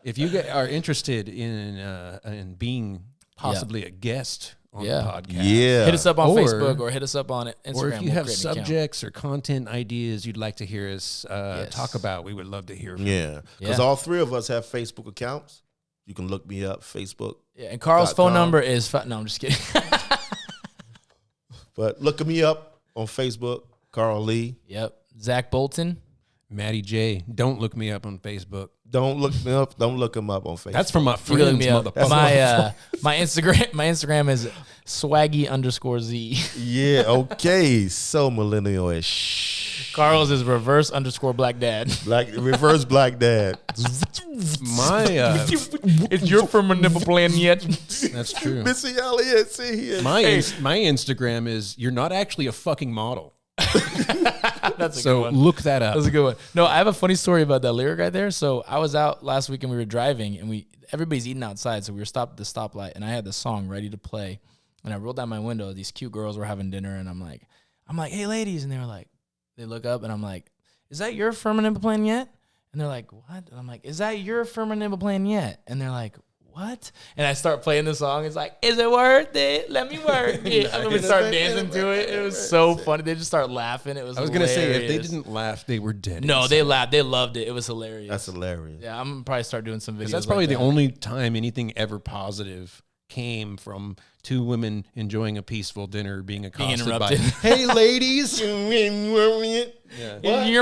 S4: if you are interested in being possibly a guest on the podcast,
S2: Yeah.
S3: Hit us up on
S4: Or-
S3: Facebook or hit us up on Instagram.
S4: or if you
S3: We'll
S4: have
S3: create an account.
S4: subjects or content ideas you'd like to hear us talk about, we would love to hear from you.
S2: Yeah. Because
S3: Yeah.
S2: all three of us have Facebook accounts. You can look me up, Facebook.
S3: Yeah, and Carl's phone
S2: .com.
S3: number is... No, I'm just kidding.
S2: But look me up on Facebook, Carl Lee.
S3: Yep. Zach Bolton.
S4: Matty J, don't look me up on Facebook.
S2: Don't look me up. Don't look him up on Facebook.
S4: That's from my
S3: You can look
S4: friends,
S3: me up.
S4: motherfucker.
S3: My Instagram is swaggy_Z.
S2: Yeah, okay. So millennial-ish.
S3: Carl's is _black dad.
S2: Reverse black dad.
S4: My
S3: Is your firm nipple plan yet?
S4: that's true.
S2: Missy Elliott, see here.
S4: My Instagram is you're not actually a fucking model.
S3: That's a good
S4: So
S3: one.
S4: look that up.
S3: That's a good one. No, I have a funny story about that lyric right there. So I was out last week and we were driving and everybody's eating outside. So we were stopped at the stoplight and I had the song ready to play. And I rolled down my window. These cute girls were having dinner and I'm like, hey ladies. And they were like, they look up and I'm like, is that your permanent plan yet? And they're like, what? And I'm like, is that your permanent plan yet? And they're like, what? And I start playing the song. It's like, is it worth it? Let me work it. And then we start dancing to it. It was so funny. They just start laughing. It was
S4: I was going to say, if they
S3: hilarious.
S4: didn't laugh, they were dead.
S3: No,
S4: inside.
S3: they laughed. They loved it. It was hilarious.
S2: That's hilarious.
S3: Yeah, I'm gonna probably start doing some videos.
S4: 'Cause that's probably
S3: like
S4: the
S3: that.
S4: only time anything ever positive came from two women enjoying a peaceful dinner being accosted by,
S3: interrupted.
S4: hey, ladies.
S3: You're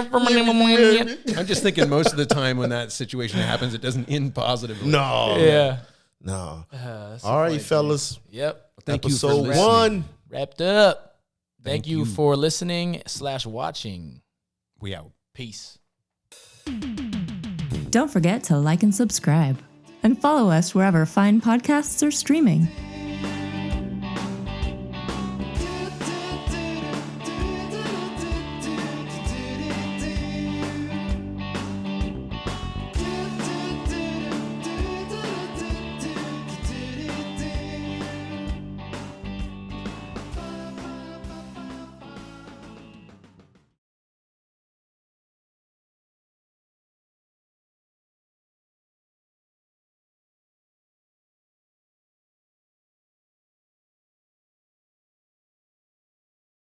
S3: from a-
S4: I'm just thinking most of the time when that situation happens, it doesn't end positively.
S2: No.
S3: Yeah.
S2: No.
S3: That's a
S2: All right,
S3: funny
S2: fellas.
S3: thing. Yep.
S4: Thank you for
S2: Episode
S4: listening.
S2: 1.
S3: Wrapped up. Thank
S4: Thank
S3: you
S4: you.
S3: for listening / watching.
S4: We out.
S3: Peace.
S1: Don't forget to like and subscribe, and follow us wherever fine podcasts are streaming.